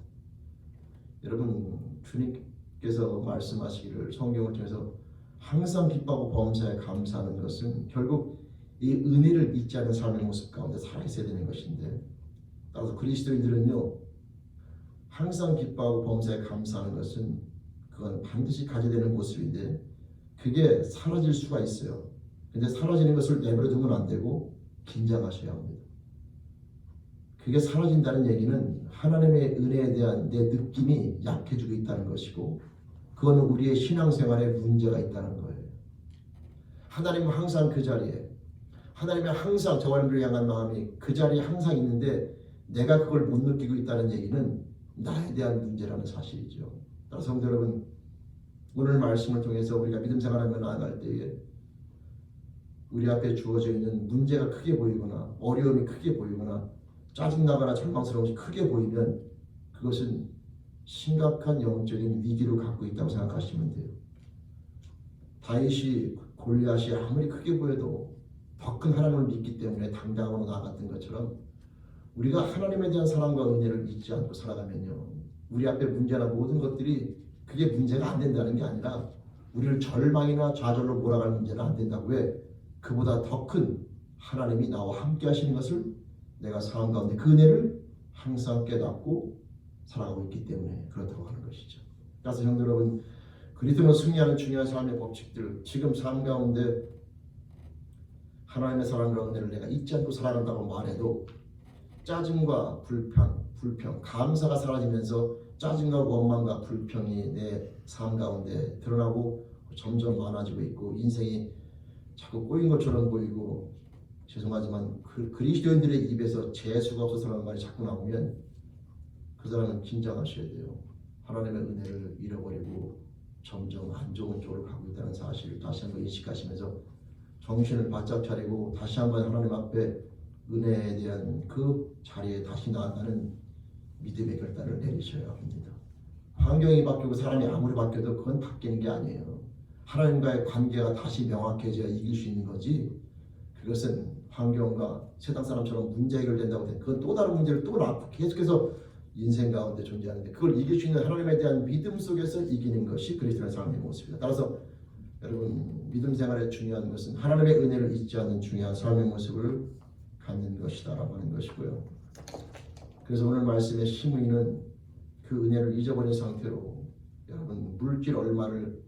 여러분, 주님께서 말씀하시기를 성경을 통해서 항상 기뻐하고 범사에 감사하는 것은 결국 이 은혜를 잊지 않는 삶의 모습 가운데 살아있어야 되는 것인데, 따라서 그리스도인들은요, 항상 기뻐하고 범사에 감사하는 것은 그건 반드시 가져야 되는 모습인데, 그게 사라질 수가 있어요. 근데 사라지는 것을 내버려 두면 안 되고 긴장하셔야 합니다. 그게 사라진다는 얘기는 하나님의 은혜에 대한 내 느낌이 약해지고 있다는 것이고, 그건 우리의 신앙생활에 문제가 있다는 거예요. 하나님은 항상 그 자리에, 하나님은 항상 저와 여러분을 향한 마음이 그 자리에 항상 있는데 내가 그걸 못 느끼고 있다는 얘기는 나에 대한 문제라는 사실이죠. 따라서 성도 여러분, 오늘 말씀을 통해서 우리가 믿음 생활하며 나아갈 때에 우리 앞에 주어져 있는 문제가 크게 보이거나 어려움이 크게 보이거나 짜증나거나 절망스러운 것이 크게 보이면 그것은 심각한 영적인 위기를 갖고 있다고 생각하시면 돼요. 다윗이 골리앗이 아무리 크게 보여도 더 큰 하나님을 믿기 때문에 당당하고 나아갔던 것처럼 우리가 하나님에 대한 사랑과 은혜를 잊지 않고 살아가면요, 우리 앞에 문제나 모든 것들이 그게 문제가 안 된다는 게 아니라 우리를 절망이나 좌절로 몰아갈 문제는 안 된다고. 왜? 그보다 더 큰 하나님이 나와 함께 하시는 것을 내가 삶 가운데 그 은혜를 항상 깨닫고 살아가고 있기 때문에 그렇다고 하는 것이죠. 그래서 형들 여러분, 그리스도로 승리하는 중요한 삶의 법칙들, 지금 삶 가운데 하나님의 사랑과 은혜를 내가 잊지 않고 살아간다고 말해도 짜증과 불평, 감사가 사라지면서 짜증과 원망과 불평이 내 삶 가운데 드러나고 점점 많아지고 있고 인생이 자꾸 꼬인 것처럼 보이고, 죄송하지만 그리스도인들의 입에서 재수가 없어서라는 말이 자꾸 나오면 그 사람은 긴장하셔야 돼요. 하나님의 은혜를 잃어버리고 점점 안 좋은 쪽으로 가고 있다는 사실을 다시 한번 인식하시면서 정신을 바짝 차리고 다시 한번 하나님 앞에 은혜에 대한 그 자리에 다시 나아가는 믿음의 결단을 내리셔야 합니다. 환경이 바뀌고 사람이 아무리 바뀌어도 그건 바뀌는 게 아니에요. 하나님과의 관계가 다시 명확해져야 이길 수 있는 거지, 그것은 환경과 세상 사람처럼 문제 해결된다고 해서 그건 또 다른 문제를 또 낳고 계속해서 인생 가운데 존재하는데, 그걸 이길 수 있는 하나님에 대한 믿음 속에서 이기는 것이 그리스도의 삶의 모습입니다. 따라서 여러분, 믿음 생활의 중요한 것은 하나님의 은혜를 잊지 않는 중요한 삶의 모습을 갖는 것이다라고 하는 것이고요. 그래서 오늘 말씀의 시므이는 그 은혜를 잊어버린 상태로 여러분 물질 얼마를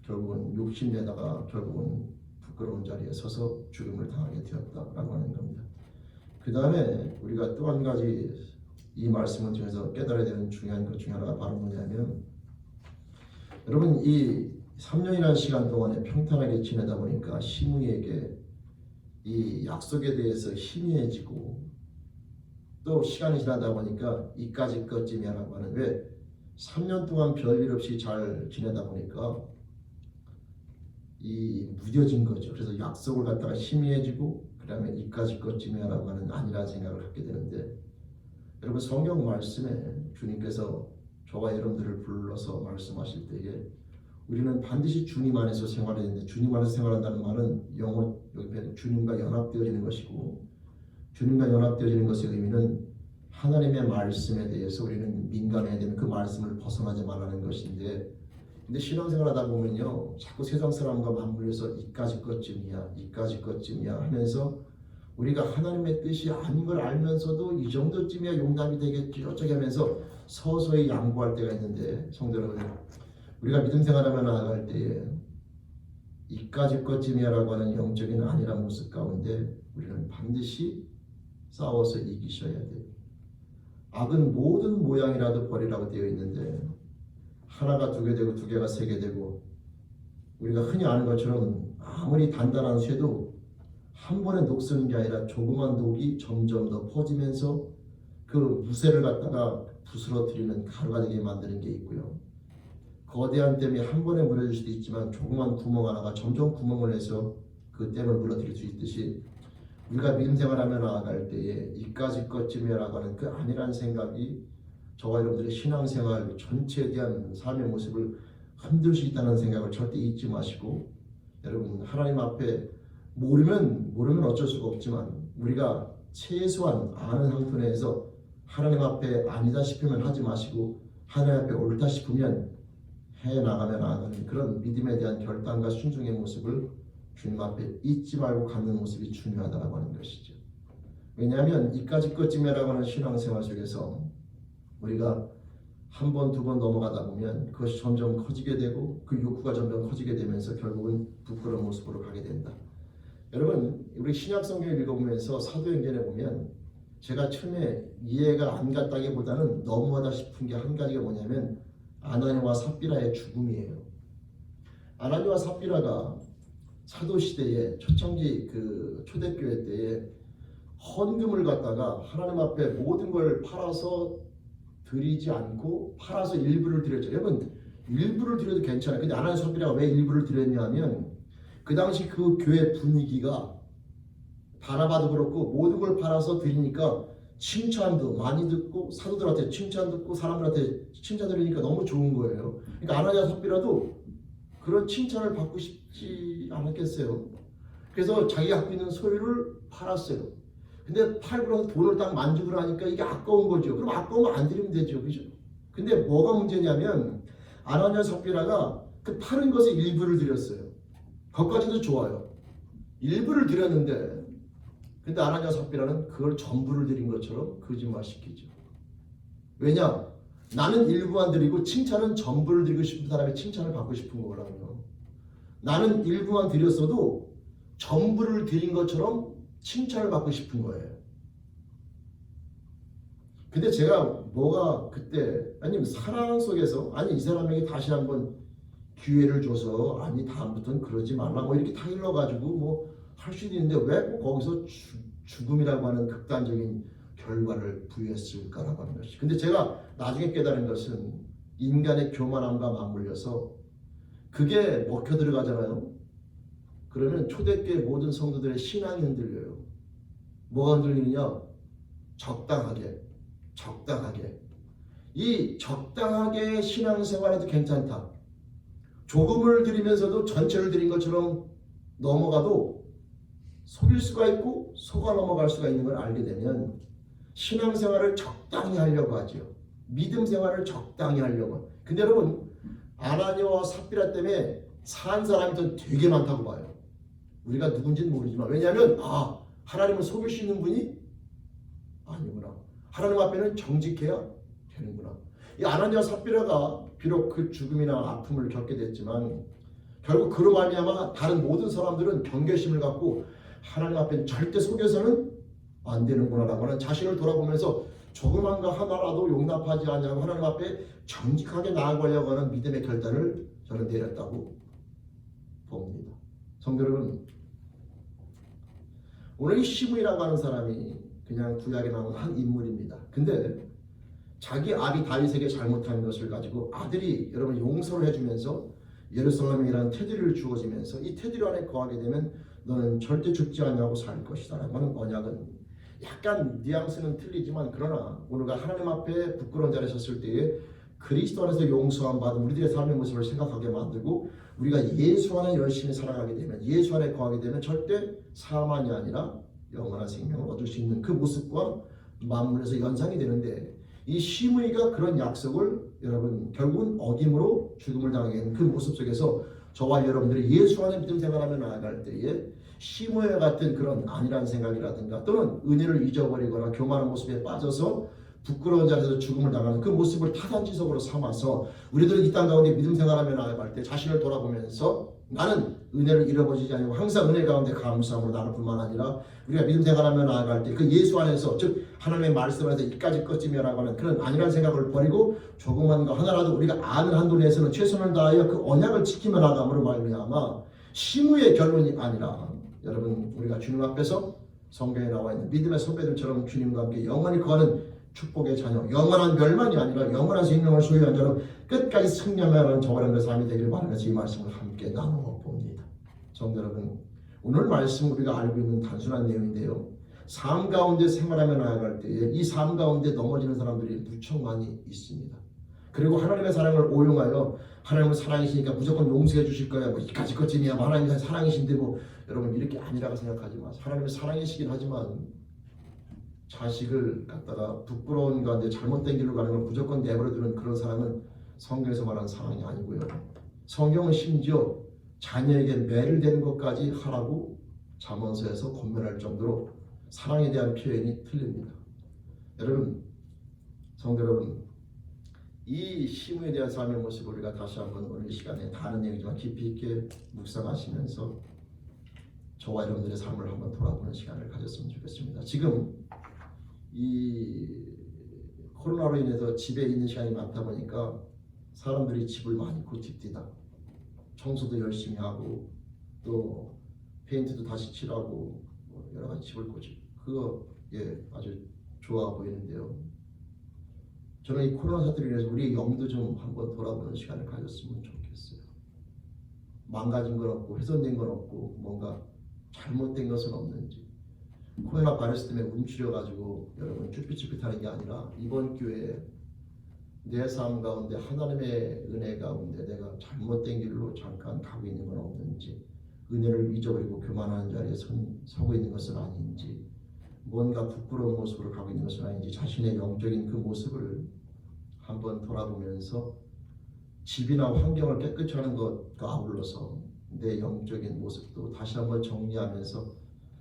결국은 욕심내다가 결국은 부끄러운 자리에 서서 죽음을 당하게 되었다라고 하는 겁니다. 그 다음에 우리가 또 한 가지 이 말씀을 통해서 깨달아야 되는 중요한 것 중에 하나가 바로 뭐냐면, 여러분 이 3년이라는 시간 동안에 평탄하게 지내다 보니까 시므이에게 이 약속에 대해서 희미해지고, 또 시간이 지나다 보니까 이까짓 것쯤이라고 하는, 왜 3년 동안 별일 없이 잘 지내다 보니까 이 무뎌진 거죠. 그래서 약속을 갖다가 희미해지고 그 다음에 이까짓 것쯤이라고 하는 아니라는 생각을 갖게 되는데, 여러분 성경 말씀에 주님께서 저와 여러분들을 불러서 말씀하실 때에 우리는 반드시 주님 안에서 생활해야 되는데, 주님 안에서 생활한다는 말은 영어 여기 주님과 연합되어지는 것이고, 주님과 연합되어지는 것의 의미는 하나님의 말씀에 대해서 우리는 민감해야 되는 그 말씀을 벗어나지 말라는 것인데, 근데 신앙생활 하다 보면요 자꾸 세상 사람과 맞물려서 이까짓 것쯤이야 하면서 우리가 하나님의 뜻이 아닌 걸 알면서도 이 정도쯤이야 용납이 되겠지 어쩌게 하면서 서서히 양보할 때가 있는데, 성도 여러분, 우리가 믿음 생활하며 나아갈 때에 이까짓 것쯤이야라고 하는 영적인 아니란 모습 가운데 우리는 반드시 싸워서 이기셔야 돼요. 악은 모든 모양이라도 버리라고 되어 있는데, 하나가 두 개 되고 두 개가 세 개 되고, 우리가 흔히 아는 것처럼 아무리 단단한 쇠도 한 번에 녹쓰는 게 아니라 조그만 독이 점점 더 퍼지면서 그 무쇠를 갖다가 부스러뜨리는 가루가 되게 만드는 게 있고요. 거대한 댐이 한 번에 무너질 수도 있지만 조그만 구멍 하나가 점점 구멍을 내서 그 댐을 무너뜨릴 수 있듯이, 우리가 믿음 생활하며 나아갈 때에 이까짓 것쯤이라고 하는 그 아니란 생각이 저와 여러분들의 신앙생활 전체에 대한 삶의 모습을 흔들 수 있다는 생각을 절대 잊지 마시고, 여러분 하나님 앞에 모르면 어쩔 수가 없지만 우리가 최소한 아는 한편에서 하나님 앞에 아니다 싶으면 하지 마시고 하나님 앞에 옳다 싶으면 해나가며 나아가는 그런 믿음에 대한 결단과 순종의 모습을 주님 앞에 잊지 말고 갖는 모습이 중요하다고 하는 것이죠. 왜냐하면 이까짓 것쯤이라고 하는 신앙생활 속에서 우리가 한 번, 두 번 넘어가다 보면 그것이 점점 커지게 되고 그 욕구가 점점 커지게 되면서 결국은 부끄러운 모습으로 가게 된다. 여러분, 우리 신약 성경을 읽어보면서 사도행전에 보면 제가 처음에 이해가 안 갔다기보다는 너무하다 싶은 게 한 가지가 뭐냐면 아나니아와 삽비라의 죽음이에요. 아나니아와 삽비라가 사도 시대에 초창기 그 초대교회 때에 헌금을 갖다가 하나님 앞에 모든 걸 팔아서 드리지 않고 팔아서 일부를 드렸죠. 여러분, 일부를 드려도 괜찮아요. 근데 아나니아 삽비라가 왜 일부를 드렸냐면 그 당시 그 교회 분위기가 바나바도 그렇고 모든 걸 팔아서 드리니까 칭찬도 많이 듣고 사도들한테 칭찬 듣고 사람들한테 칭찬 들으니까 너무 좋은 거예요. 그러니까 아나니아 삽비라도 그런 칭찬을 받고 싶지 않았겠어요. 그래서 자기가 갖고 있는 소유를 팔았어요. 근데 팔고 나서 돈을 딱 만족을 하니까 이게 아까운 거죠. 그럼 아까우면 안 드리면 되죠. 그죠? 근데 뭐가 문제냐면 아나니아 삽비라가 그 파는 것의 일부를 드렸어요. 그것까지도 좋아요. 일부를 드렸는데 근데 아나니아 삽비라는 그걸 전부를 드린 것처럼 거짓말시키죠. 왜냐? 나는 일부만 드리고 칭찬은 전부를 드리고 싶은 사람의 칭찬을 받고 싶은 거라고요. 나는 일부만 드렸어도 전부를 드린 것처럼 칭찬을 받고 싶은 거예요. 근데 제가 뭐가 그때 아니면 사랑 속에서 아니 이 사람에게 다시 한번 기회를 줘서 아니 다음부터는 그러지 말라 뭐 이렇게 타일러가지고 뭐 할 수도 있는데 왜 꼭 거기서 죽음이라고 하는 극단적인 결과를 부여했을까라고 하는 것이. 근데 제가 나중에 깨달은 것은 인간의 교만함과 맞물려서 그게 먹혀 들어가잖아요. 그러면 초대교회 모든 성도들의 신앙이 흔들려요. 뭐가 흔들리느냐? 적당하게. 이 적당하게 신앙생활해도 괜찮다. 조금을 드리면서도 전체를 드린 것처럼 넘어가도 속일 수가 있고 속아 넘어갈 수가 있는 걸 알게 되면 신앙생활을 적당히 하려고 하죠. 믿음 생활을 적당히 하려고. 근데 여러분 아나니아와 삽비라 때문에 산 사람이 더 되게 많다고 봐요. 우리가 누군지는 모르지만 왜냐하면 하나님을 속일 수 있는 분이 아니구나. 하나님 앞에는 정직해야 되는구나. 이 아나니아와 삽비라가 비록 그 죽음이나 아픔을 겪게 됐지만 결국 그로 말미암아 다른 모든 사람들은 경계심을 갖고 하나님 앞에 절대 속여서는 안 되는구나라고 하는 자신을 돌아보면서 조그만 거 하나라도 용납하지 않냐고 하나님 앞에 정직하게 나아가려고 하는 믿음의 결단을 저는 내렸다고 봅니다. 성도 여러분, 오늘 이 시므이라고 하는 사람이 그냥 구약에 나온 한 인물입니다. 근데 자기 아비 다윗에게 잘못한 것을 가지고 아들이 여러분 용서를 해주면서 예루살렘이라는 테두리를 주어지면서 이 테두리 안에 거하게 되면 너는 절대 죽지 않냐고 살 것이다 라고 하는 언약은 약간 뉘앙스는 틀리지만 그러나 우리가 하나님 앞에 부끄러운 자리에 섰을 때에 그리스도 안에서 용서함 받은 우리들의 삶의 모습을 생각하게 만들고 우리가 예수 안에 열심히 살아가게 되면 예수 안에 거하게 되면 절대 사망이 아니라 영원한 생명을 얻을 수 있는 그 모습과 맞물려서 연상이 되는데 이 시므이가 그런 약속을 여러분 결국은 어김으로 죽음을 당하게 되는 그 모습 속에서 저와 여러분들이 예수 안에 믿음 생활하며 나아갈 때에 시므이와 같은 그런 안일한 생각이라든가 또는 은혜를 잊어버리거나 교만한 모습에 빠져서 부끄러운 자리에서 죽음을 당하는 그 모습을 타산지석으로 삼아서 우리들은 이 땅 가운데 믿음 생활하며 나아갈 때 자신을 돌아보면서 나는 은혜를 잃어버리지 않고 항상 은혜 가운데 감사함으로 나를 뿐만 아니라 우리가 믿음 생활하며 나아갈 때 그 예수 안에서 즉 하나님의 말씀 안에서 이까지 것쯤이라고 하는 그런 안일한 생각을 버리고 조그만 거 하나라도 우리가 아는 한도 내에서는 최선을 다하여 그 언약을 지키며 나감으로 말미암아 시므의 결론이 아니라 여러분 우리가 주님 앞에서 성경에 나와 있는 믿음의 선배들처럼 주님과 함께 영원히 거하는 축복의 자녀, 영원한 멸망이 아니라 영원한 생명을 소유한 자로 끝까지 승리하며 저가는 그 삶이 되기를 바라면서 이 말씀을 함께 나누어 봅니다. 성도 여러분, 오늘 말씀 우리가 알고 있는 단순한 내용인데요. 삶 가운데 생활하며 나아갈 때에 이 삶 가운데 넘어지는 사람들이 무척 많이 있습니다. 그리고 하나님의 사랑을 오용하여 하나님은 사랑이시니까 무조건 용서해 주실 거야. 뭐 이까지 것쯤이야. 하나님이 사랑이신데 뭐 여러분 이렇게 아니라고 생각하지 마세요. 하나님은 사랑이시긴 하지만 자식을 갖다가 부끄러운 가운데 잘못된 길로 가는 걸 무조건 내버려두는 그런 사랑은 성경에서 말하는 사랑이 아니고요. 성경은 심지어 자녀에게 매를 대는 것까지 하라고 잠언서에서 권면할 정도로 사랑에 대한 표현이 틀립니다. 여러분, 성도 여러분, 이 시무에 대한 삶의 모습을 우리가 다시 한번 오늘 이 시간에 다른 내용이지만 깊이 있게 묵상하시면서 저와 여러분들의 삶을 한번 돌아보는 시간을 가졌으면 좋겠습니다. 지금 이 코로나로 인해서 집에 있는 시간이 많다 보니까 사람들이 집을 많이 고집디다. 청소도 열심히 하고 또 페인트도 다시 칠하고 여러 가지 집을 고집. 그거 아주 좋아 보이는데요. 저는 이 코로나 사태로 인해서 우리의 영도 좀 한번 돌아보는 시간을 가졌으면 좋겠어요. 망가진 건 없고 훼손된 건 없고 뭔가 잘못된 것은 없는지. 코로나 바이러스 때문에 움츠려가지고 여러분 쭈삣쭈삣하는 게 아니라 이번 기회에 내 삶 가운데 하나님의 은혜 가운데 내가 잘못된 길로 잠깐 가고 있는 건 없는지, 은혜를 잊어버리고 교만하는 자리에 서고 있는 것은 아닌지, 뭔가 부끄러운 모습으로 가고 있는 것은 아닌지 자신의 영적인 그 모습을 한번 돌아보면서 집이나 환경을 깨끗이 하는 것과 아울러서 내 영적인 모습도 다시 한번 정리하면서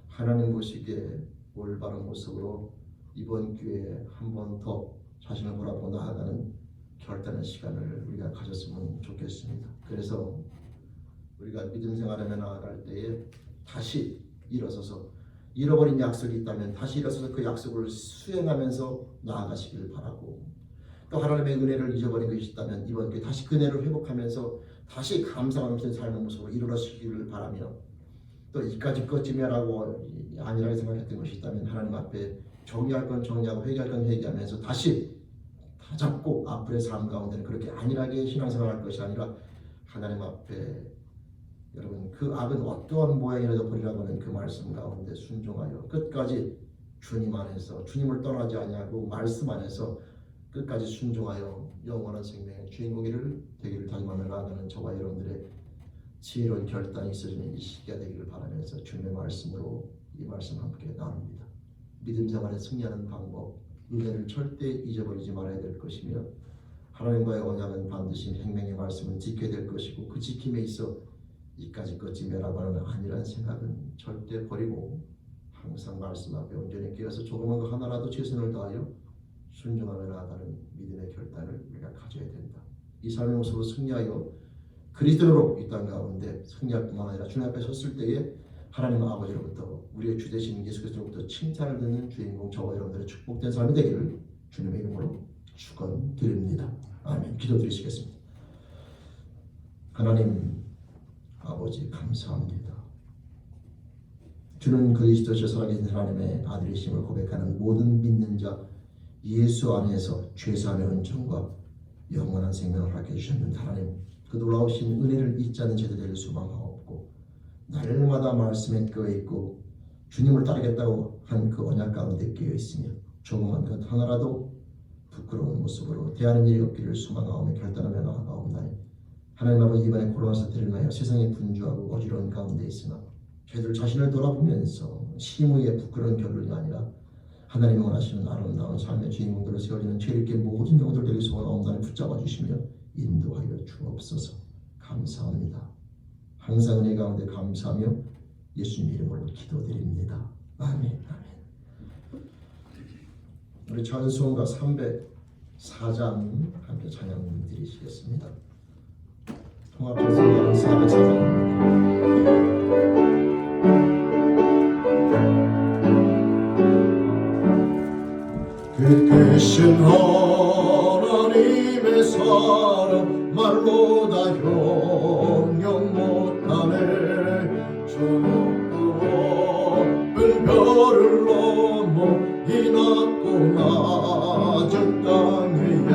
하나님 보시기에 올바른 모습으로 이번 기회에 한 번 더 자신을 돌아보고 나아가는 결단의 시간을 우리가 가졌으면 좋겠습니다. 그래서 우리가 믿음 생활에 나아갈 때에 다시 일어서서 잃어버린 약속이 있다면 다시 일어서서 그 약속을 수행하면서 나아가시길 바라고, 또 하나님의 은혜를 잊어버린 것이 있다면 이번 기회에 다시 그 은혜를 회복하면서 다시 감사하면서 삶의 모습으로 일어나시기를 바라며, 또 이까짓 것쯤이라고 안일하게 생각했던 것이 있다면 하나님 앞에 정리할 건 정리하고 회개할 건 회개하면서 다시 다잡고 앞으로의 삶 가운데는 그렇게 안일하게 신앙생활할 것이 아니라 하나님 앞에 여러분 그 악은 어떠한 모양이라도 버리라고 하는 그 말씀 가운데 순종하여 끝까지 주님 안에서 주님을 떠나지 아니하고 말씀 안에서 끝까지 순종하여 영원한 생명의 주인공이 되기를 다짐하며 나아가는 저와 여러분들의 지혜로운 결단이 있어지는 이 시기가 되기를 바라면서 주님의 말씀으로 이 말씀 함께 나눕니다. 믿음 생활에 승리하는 방법, 은혜를 절대 잊어버리지 말아야 될 것이며 하나님과의 언약은 반드시 생명의 말씀을 지켜야 될 것이고 그 지킴에 있어 이까짓 것쯤이라고 하는 안일한 생각은 절대 버리고 항상 말씀 앞에 온전히 끼어서 조그만 거 하나라도 최선을 다하여 순종하며 나아가는 믿음의 결단을 우리가 가져야 된다. 이 삶의 모습으로 승리하여 그리스도로 이 땅 가운데 승리할 뿐만 아니라 주님 앞에 섰을 때에 하나님 아버지로부터 우리의 주 되신 예수 그리스도로부터 칭찬을 듣는 주인공 저와 여러분들의 축복된 삶이 되기를 주님의 이름으로 축원드립니다. 아멘. 기도드리시겠습니다. 하나님 아버지 감사합니다. 주는 그리스도시여 살아계신 하나님의 아들이심을 고백하는 모든 믿는 자 예수 안에서 죄사함의 은총과 영원한 생명을 허락해 주셨는데 하나님 그 놀라우신 은혜를 잊지 않는 제자들을 소망하옵고 날마다 말씀에 깨어있고 주님을 따르겠다고 한 그 언약 가운데 깨어있으며 조그만 것 하나라도 부끄러운 모습으로 대하는 일이 없기를 소망하오며 결단하며 나아가옵나니 하나님 아버지 이번에 코로나 사태를 인하여 세상이 분주하고 어지러운 가운데 있으나 저희들 자신을 돌아보면서 시무의 부끄러운 결론이 아니라 하나님이 원하시는 아름다운 삶의 주인공들로 세워지는 죄있게 모든 영혼들 되기 소원하옵나니 붙잡아 주시며 인도하여 주옵소서. 감사합니다. 항상 은혜 가운데 감사하며 예수님 이름으로 기도드립니다. 아멘. 아멘. 우리 찬송가 304장 함께 찬양 드리시겠습니다. 통합찬송가 404장입니다. 빛이신 하나님의 사랑 말로 다 형용 못하네. 저 높은 별을 넘어 이 낮고 낮은 땅 위에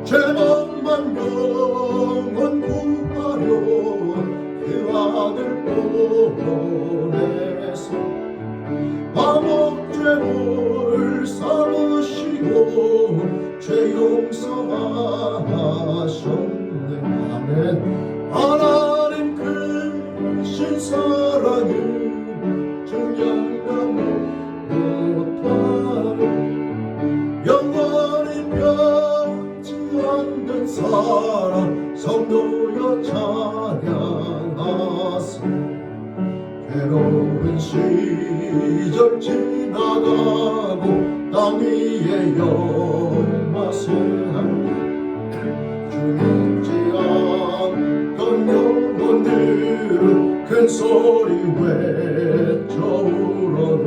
죄만만 영원 구하려 그 아들 보내서 마목죄를 삼으시고 죄 용서하셨네. 아멘. 하나님 크신 사랑은 증량다 못하네. 영원히 변치 않는 사랑 성도여 찬양하세. 괴로운 시절 지나가고 땅 위에 영마스한 믿지 않던 영혼들은 큰 소리 외쳐 울어도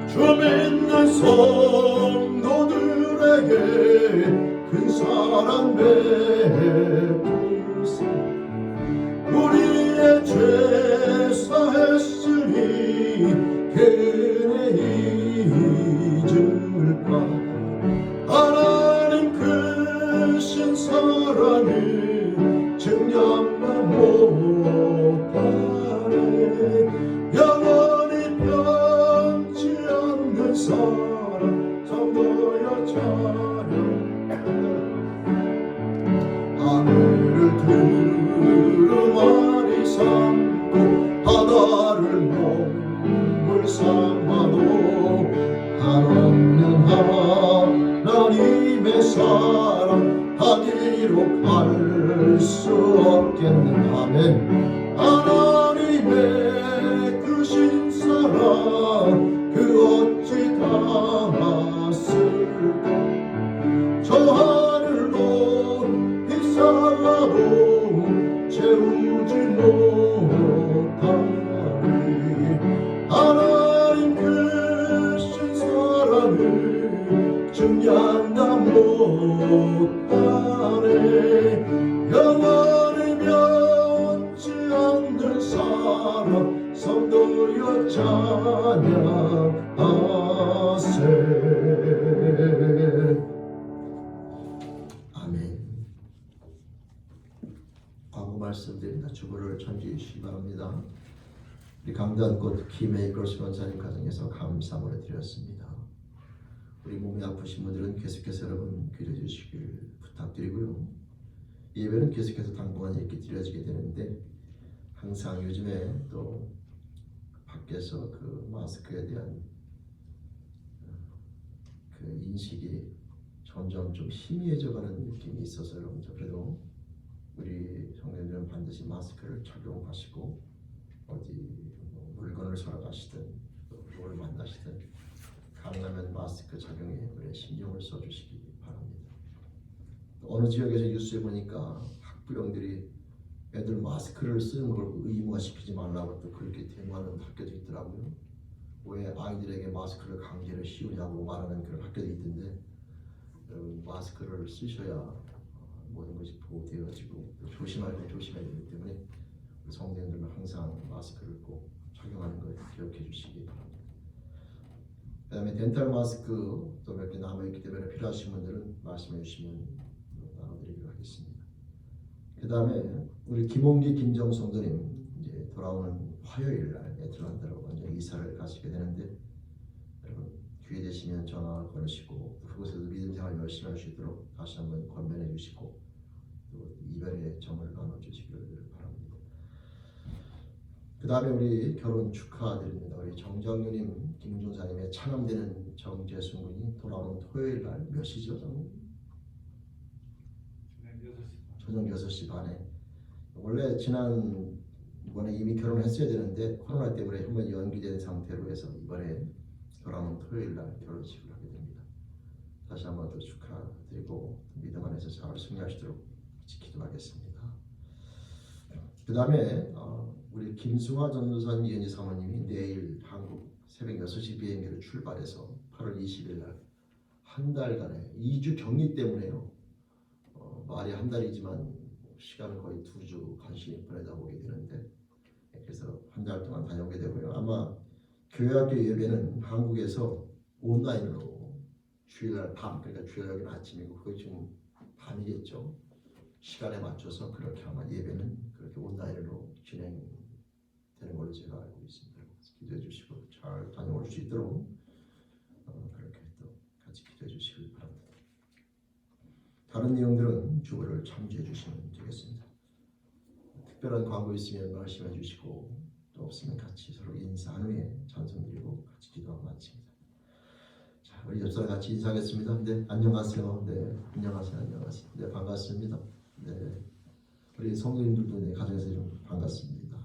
주 믿는 성도들에게 큰 사랑 베푸사 우리의 죄 사했으니 그네 잊을까 하나님 크신 사랑을 증량만 못하네 영원히 변치 않는 사랑 성도여 찬양 하늘을 두루마리 삼고 바다를 몸을 삼아도 한없는 하나님의 사랑 하기로 할 수 없겠는 아멘 하나님의 크신 사랑 그 어찌 담았을까 저 하늘로 비싸도 채우지 못하리 하나님 크신 사랑을 증량다 못하네 영원히 변치 않는 사랑 성도여 찬양하세 아멘. 광고 말씀드립니다. 주보를 천주해 주시기 바랍니다. 우리 강단꽃 키메이커스 권사님 가정에서 감사를 드렸습니다. 우리 몸이 아프신 분들은 계속해서 여러분 기도해 주시길 부탁드리고요. 예배는 계속해서 당분간 이렇게 드려지게 되는데 항상 요즘에 또 밖에서 그 마스크에 대한 그 인식이 점점 좀 희미해져가는 느낌이 있어서 여러분 그래도 우리 성도님들은 반드시 마스크를 착용하시고 어디 물건을 사러 가시든 누구를 만나시든 가능하면 마스크 착용에 우리 신경을 써주시기 바랍니다. 어느 지역에서 뉴스에 보니까 학부형들이 애들 마스크를 쓰는 걸 의무화시키지 말라고 또 그렇게 데모하는 학교도 있더라고요. 왜 아이들에게 마스크를 강제로 씌우냐고 말하는 그런 학교도 있던데 여러분 마스크를 쓰셔야 모든 것이 보호되어지고 조심할 때 조심해야 되기 때문에 성도님들은 항상 마스크를 꼭 착용하는 걸 기억해 주시기 바랍니다. 그 다음에 덴탈 마스크 또 몇 개 남아있기 때문에 필요하신 분들은 말씀해 주시면 나눠드리도록 하겠습니다. 그 다음에 우리 김홍기 김정 성도님 이제 돌아오는 화요일 날 애틀란타로 먼저 이사를 가시게 되는데 여러분 기회 되시면 전화 걸으시고 그곳에서 믿음 생활 열심히 할 수 있도록 다시 한번 권면해 주시고 또 이별의 정을 나눠주시기를 바랍니다. 그 다음에 우리 결혼 축하드립니다. 우리 정정유님, 김종사님의 차남되는 정재순 군이 돌아오는 토요일 날 몇 시죠? 저녁 6시 반에 원래 이번에 이미 결혼을 했어야 되는데 코로나 때문에 한번 연기된 상태로 해서 이번에 돌아오는 토요일 날 결혼식을 하게 됩니다. 다시 한번 더 축하드리고 믿음 안에서 잘 승리하시도록 같이 기도하겠습니다. 그 다음에 우리 김승화 전도사님 이현희 사모님이 내일 한국 새벽 6시 비행기로 출발해서 8월 20일 날 한 달간의 2주 격리 때문에요. 말이 한 달이지만 시간은 거의 2주 간신히 보내다 보게 되는데 그래서 한 달 동안 다녀오게 되고요. 아마 교회학교 예배는 한국에서 온라인으로 주일날 밤, 그러니까 주일날 아침이고 그거 지금 밤이겠죠. 시간에 맞춰서 그렇게 아마 예배는 그렇게 온라인으로 진행되는 걸로 제가 알고 있습니다. 기도해 주시고 잘 다녀올 수 있도록 그렇게 또 같이 기도해 주시길 바랍니다. 다른 내용들은 주보를 참조해 주시면 되겠습니다. 특별한 광고 있으면 말씀해 주시고 또 없으면 같이 서로 인사한 후에 찬송 드리고 같이 기도하고 마칩니다. 자, 우리 옆사람 같이 인사하겠습니다. 네, 안녕하세요. 네, 안녕하세요. 네, 반갑습니다. 네, 우리 성도님들도 네, 가정에서 좀 반갑습니다.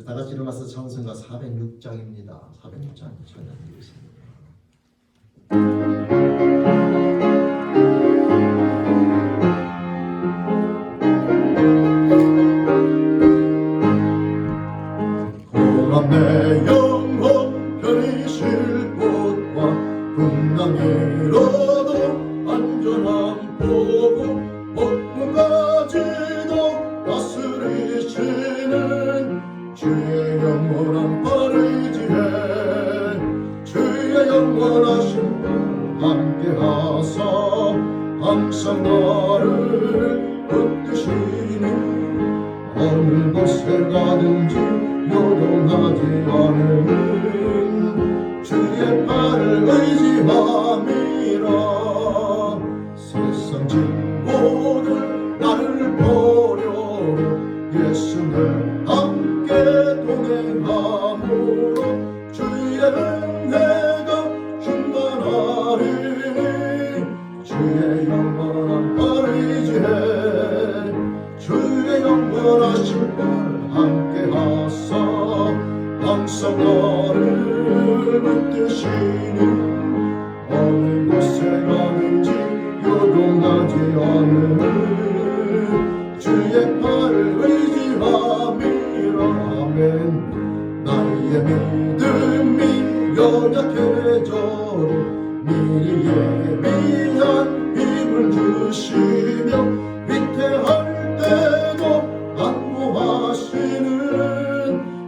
다 같이 일어나서 찬송가 406장입니다. 406장 찬양드리겠습니다. 주의 영혼 편이실 곳과 풍랑이로도 안전한 보고 폭풍까지도 다스리시는 주의 영원한 파리지에 주의 영원하신 분 함께하사 항상 나를 붙드시니 어느 곳에 가든지 요동하지 않으면 주의 팔을 의지함이라. 세상 친구들 나를 버려 예수를 함께 동행함으로 주의 은혜가 충만하리니 주의 영원한 파리지에 주의 영원하신 분 함께하사 항상 나를 붙드시니 어느 곳에 가든지 요동하지 않으면 주의 팔을 의지함이라. 아멘. 나의 믿음이 연약해져도 미리 예비한 힘을 주시며 위태할 때도 안보하시는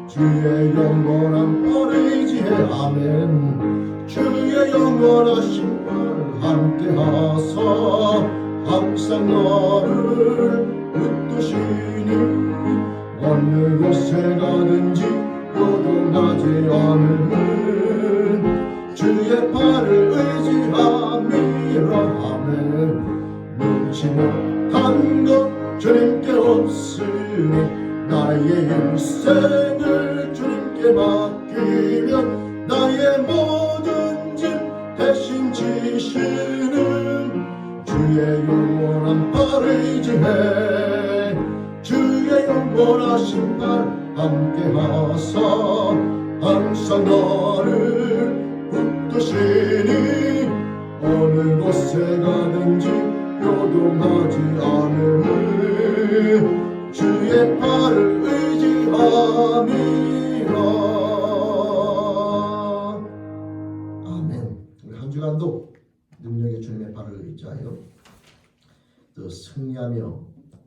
주의 영원한 파리지에 아멘. 주의 영원하신 분 함께하사 항상 나를 붙드시니 어느 곳에 가든지 요동하지 않으면 주의 팔을 의지함이라. 아멘. 눈치 못한 것 주님께 없으니 나의 인생을 주님께 맡기면 나의 모든 짐 대신 지시는 주의 영원한 파리지에 주의 영원하신 발 함께하사 항상 나를 붙드시니 어느 곳에 가든지 요동하지 않으면 주의 팔을 의지함이라. 아멘. 우리 한 주간도 능력의 주님의 발을 의지하여 또 승리하며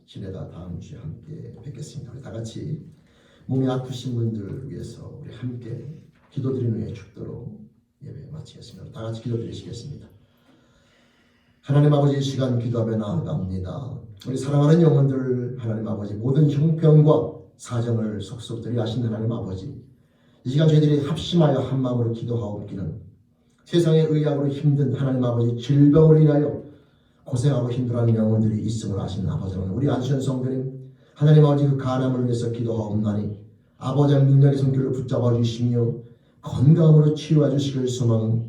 지내다 다음 주에 함께 뵙겠습니다. 우리 다 같이 몸이 아프신 분들을 위해서 우리 함께 기도드리는 후에 축도로 예배 마치겠습니다. 다 같이 기도드리시겠습니다. 하나님 아버지, 이 시간 기도하며 나아갑니다. 우리 사랑하는 영혼들 하나님 아버지, 모든 형편과 사정을 속속들이 아신 하나님 아버지, 이 시간 저희들이 합심하여 한 마음으로 기도하옵기는 세상의 의학으로 힘든 하나님 아버지, 질병으로 인하여 고생하고 힘들어하는 영혼들이 있음을 아시는 아버지 하나님, 우리 안수현 성도님 하나님 아버지 그 간암을 위해서 기도하옵나니 아버지 능력의 손길을 붙잡아 주시며 건강으로 치유해 주시길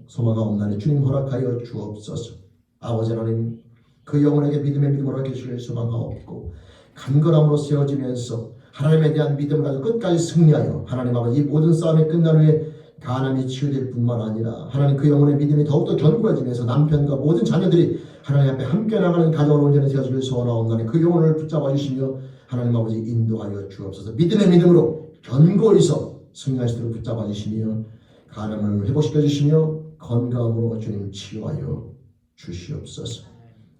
소망하옵나니 주님 허락하여 주옵소서. 아버지 하나님, 그 영혼에게 믿음의 믿음으로 계시길 소망하옵고 간절함으로 세워지면서 하나님에 대한 믿음을 가지고 끝까지 승리하여 하나님 아버지 이 모든 싸움이 끝난 후에 간암이 치유될 뿐만 아니라 하나님 그 영혼의 믿음이 더욱더 견고해지면서 남편과 모든 자녀들이 하나님 앞에 함께 나가는 가정으로 온전히 세워지길 소원하옵나니 그 영혼을 붙잡아 주시며 하나님 아버지 인도하여 주옵소서. 믿음의 믿음으로 견고히서 승리할 수 있도록 붙잡아 주시며 간암을 회복시켜 주시며 건강으로 주님 치유하여 주시옵소서.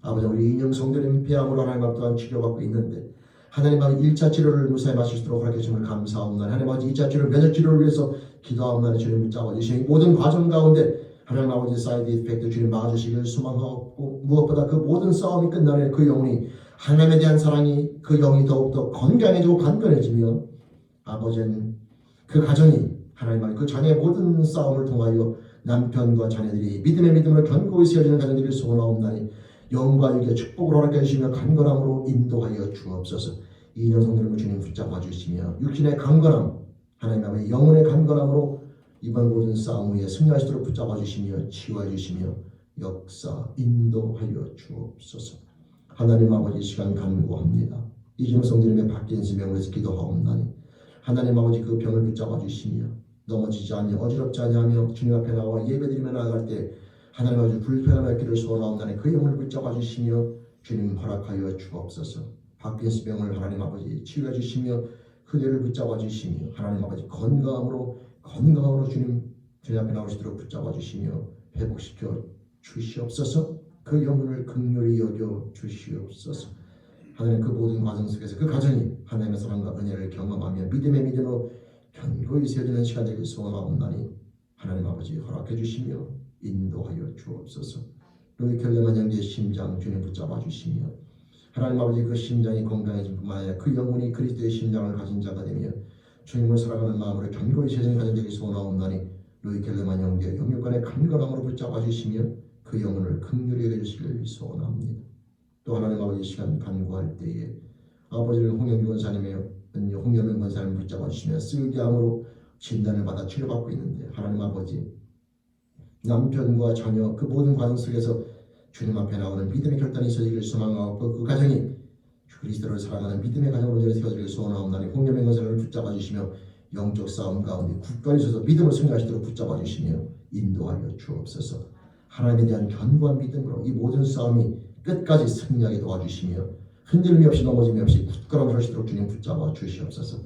아버지, 우리 인형 성도님 폐암으로 하나님 앞 또한 치료받고 있는데 하나님 아버지 1차 치료를 무사히 마칠 수 있도록 허락해 주심을 감사합니다. 하나님 아버지 2차 치료, 면역 치료를 위해서 기도하옵나니 주님 붙잡아 주시니 모든 과정 가운데 하나님 아버지 사이드 이펙트 주님 막아주시길 소망하옵고 무엇보다 그 모든 싸움이 끝나는 그 영혼이 하나님에 대한 사랑이 그 영이 더욱더 건강해지고 간편해지며 아버지는 그 가정이 하나님 아버지 그 자녀의 모든 싸움을 통하여 남편과 자녀들이 믿음의 믿음으로 견고히 세워지는 가정들이 소원하옵나니 영과 육의 축복을 허락해 주시며 강건함으로 인도하여 주옵소서. 이인영 성도님을 주님 붙잡아 주시며 육신의 강건함, 하나님 아버지 영혼의 강건함으로 이번 모든 싸움 위에 승리할 수 있도록 붙잡아 주시며 치유해 주시며 역사 인도하여 주옵소서. 하나님 아버지 시간 간구합니다. 이인영 성도님의 바뀐스 병에서 기도하옵나니 하나님 아버지 그 병을 붙잡아 주시며 넘어지지 않으며 어지럽지 않으며 주님 앞에 나와 예배드리며 나아갈 때 하나님 아버지 불편함 없기를 소원하옵나니 그 영혼을 붙잡아 주시며 주님 허락하여 주옵소서. 박빈스 병을 하나님 아버지 치유해 주시며 그대를 붙잡아 주시며 하나님 아버지 건강으로 건강으로 주님 앞에 나오시도록 붙잡아 주시며 회복시켜 주시옵소서. 그 영혼을 긍휼히 여겨 주시옵소서. 하나님 그 모든 과정 속에서 그 가정이 하나님의 사랑과 은혜를 경험하며 믿음의 믿음으로 견고히 세워지는 시간 되길 소원하옵나니 하나님 아버지 허락해 주시며 인도하여 주옵소서. 너희 결례만 형제의 심장 주님 붙잡아 주시며 하나님 아버지 그 심장이 건강해진 뿐만 아니라 그 영혼이 그리스도의 심장을 가진 자가 되며 주님을 사랑하는 마음으로 견고히 세워지는 가정 되길 소원하옵나니 너희 결례만 형제의 영육간의 간건함으로 붙잡아 주시며 그 영혼을 긍휼히 여겨주시길 소원합니다. 또 하나님 아버지 시간 간구할 때에 아버지를 홍영규 원사님의 홍여명 원사님을 붙잡아 주시며 쓸기암으로 진단을 받아 치료받고 있는데 하나님 아버지 남편과 자녀 그 모든 과정 속에서 주님 앞에 나오는 믿음의 결단이 있어지길 소망하고 그 가정이 그리스도를 사랑하는 믿음의 가정으로 세워지길 소원하옵나니 홍여명 원사님을 붙잡아 주시며 영적 싸움 가운데 굳건히 서서 믿음을 승리하시도록 붙잡아 주시며 인도하여 주옵소서. 하나님에 대한 견고한 믿음으로 이 모든 싸움이 끝까지 승리하게 도와주시며 흔들림이 없이 넘어짐이 없이 굳건함을 하시도록 주님 붙잡아 주시옵소서.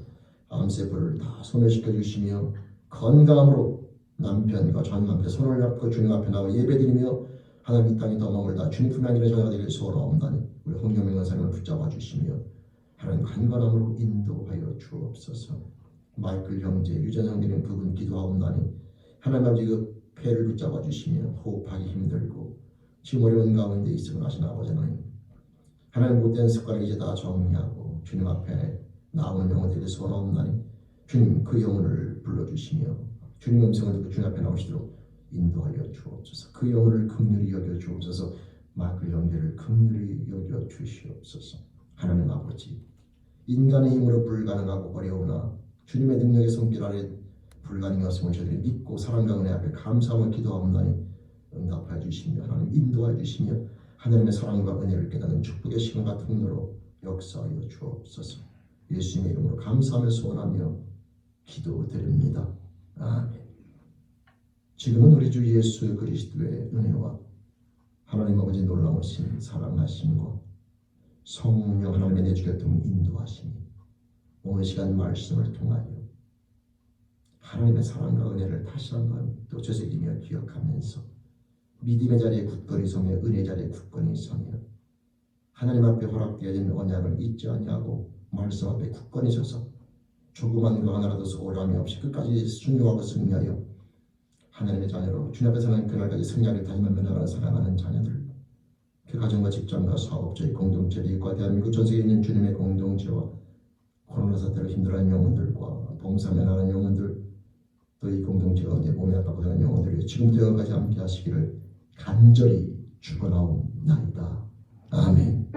암세포를 다 소멸시켜 주시며 건강함으로 남편과 자녀한테 손을 잡고 주님 앞에 나와 예배드리며 하나님 이 땅에 더 머물다 주님 품에 안기는 자녀가 되길 소원하옵나니 우리 홍영명 원사님을 붙잡아 주시며 하나님 간건함으로 인도하여 주옵소서. 마이클 형제, 유전 형제는 그분 기도하옵나니 하나님 아버지 그 폐를 붙잡아 주시며 호흡하기 힘들고 지금 어려운 가운데 있음을 하신 아버지 하나님 하나님 못된 습관을 이제 다 정리하고 주님 앞에 나오는 영혼들이 소원하옵나니 주님 그 영혼을 불러주시며 주님 음성을 듣고 주님 앞에 나오시도록 인도하여 주옵소서. 그 영혼을 긍휼히 여겨 주옵소서. 마이클 형제를 긍휼히 여겨 주시옵소서. 하나님 아버지 인간의 힘으로 불가능하고 어려우나 주님의 능력의 손길 아래 불가능하심을 저희들이 믿고 사랑과 은혜 앞에 감사하며 기도하옵나니 응답하여 주시며 하나님 인도하여 주시며 하나님의 사랑과 은혜를 깨닫는 축복의 시간과 통로로 역사하여 주옵소서. 예수님의 이름으로 감사하며 소원하며 기도드립니다. 아멘. 지금은 우리 주 예수 그리스도의 은혜와 하나님 아버지 놀라우신 사랑하심과 성령 하나님의 내주교통 인도하심이 오늘 시간 말씀을 통하여 하나님의 사랑과 은혜를 다시 한번 또 되새기며 기억하면서 믿음의 자리에 굳건히 서며 은혜 자리에 굳건히 서며 하나님 앞에 허락되어진 언약을 잊지 아니하고 말씀 앞에 굳건히 서서 조그만 거 하나라도 소홀함이 없이 끝까지 순종하고 승리하여 하나님의 자녀로 주님 앞에 서는 그날까지 승리하를 다짐하며 나가는 사랑하는 자녀들 그 가정과 직장과 사업 저희 공동체 대과 대한민국 전 세계에 있는 주님의 공동체와 코로나 사태로 힘들어하는 영혼들과 봉사하며 나가는 영혼들 또 이 공동체가 내 몸에 아프고 사는 영혼들이 지금부터 여기까지 함께 하시기를 간절히 축원하옵나이다. 아멘.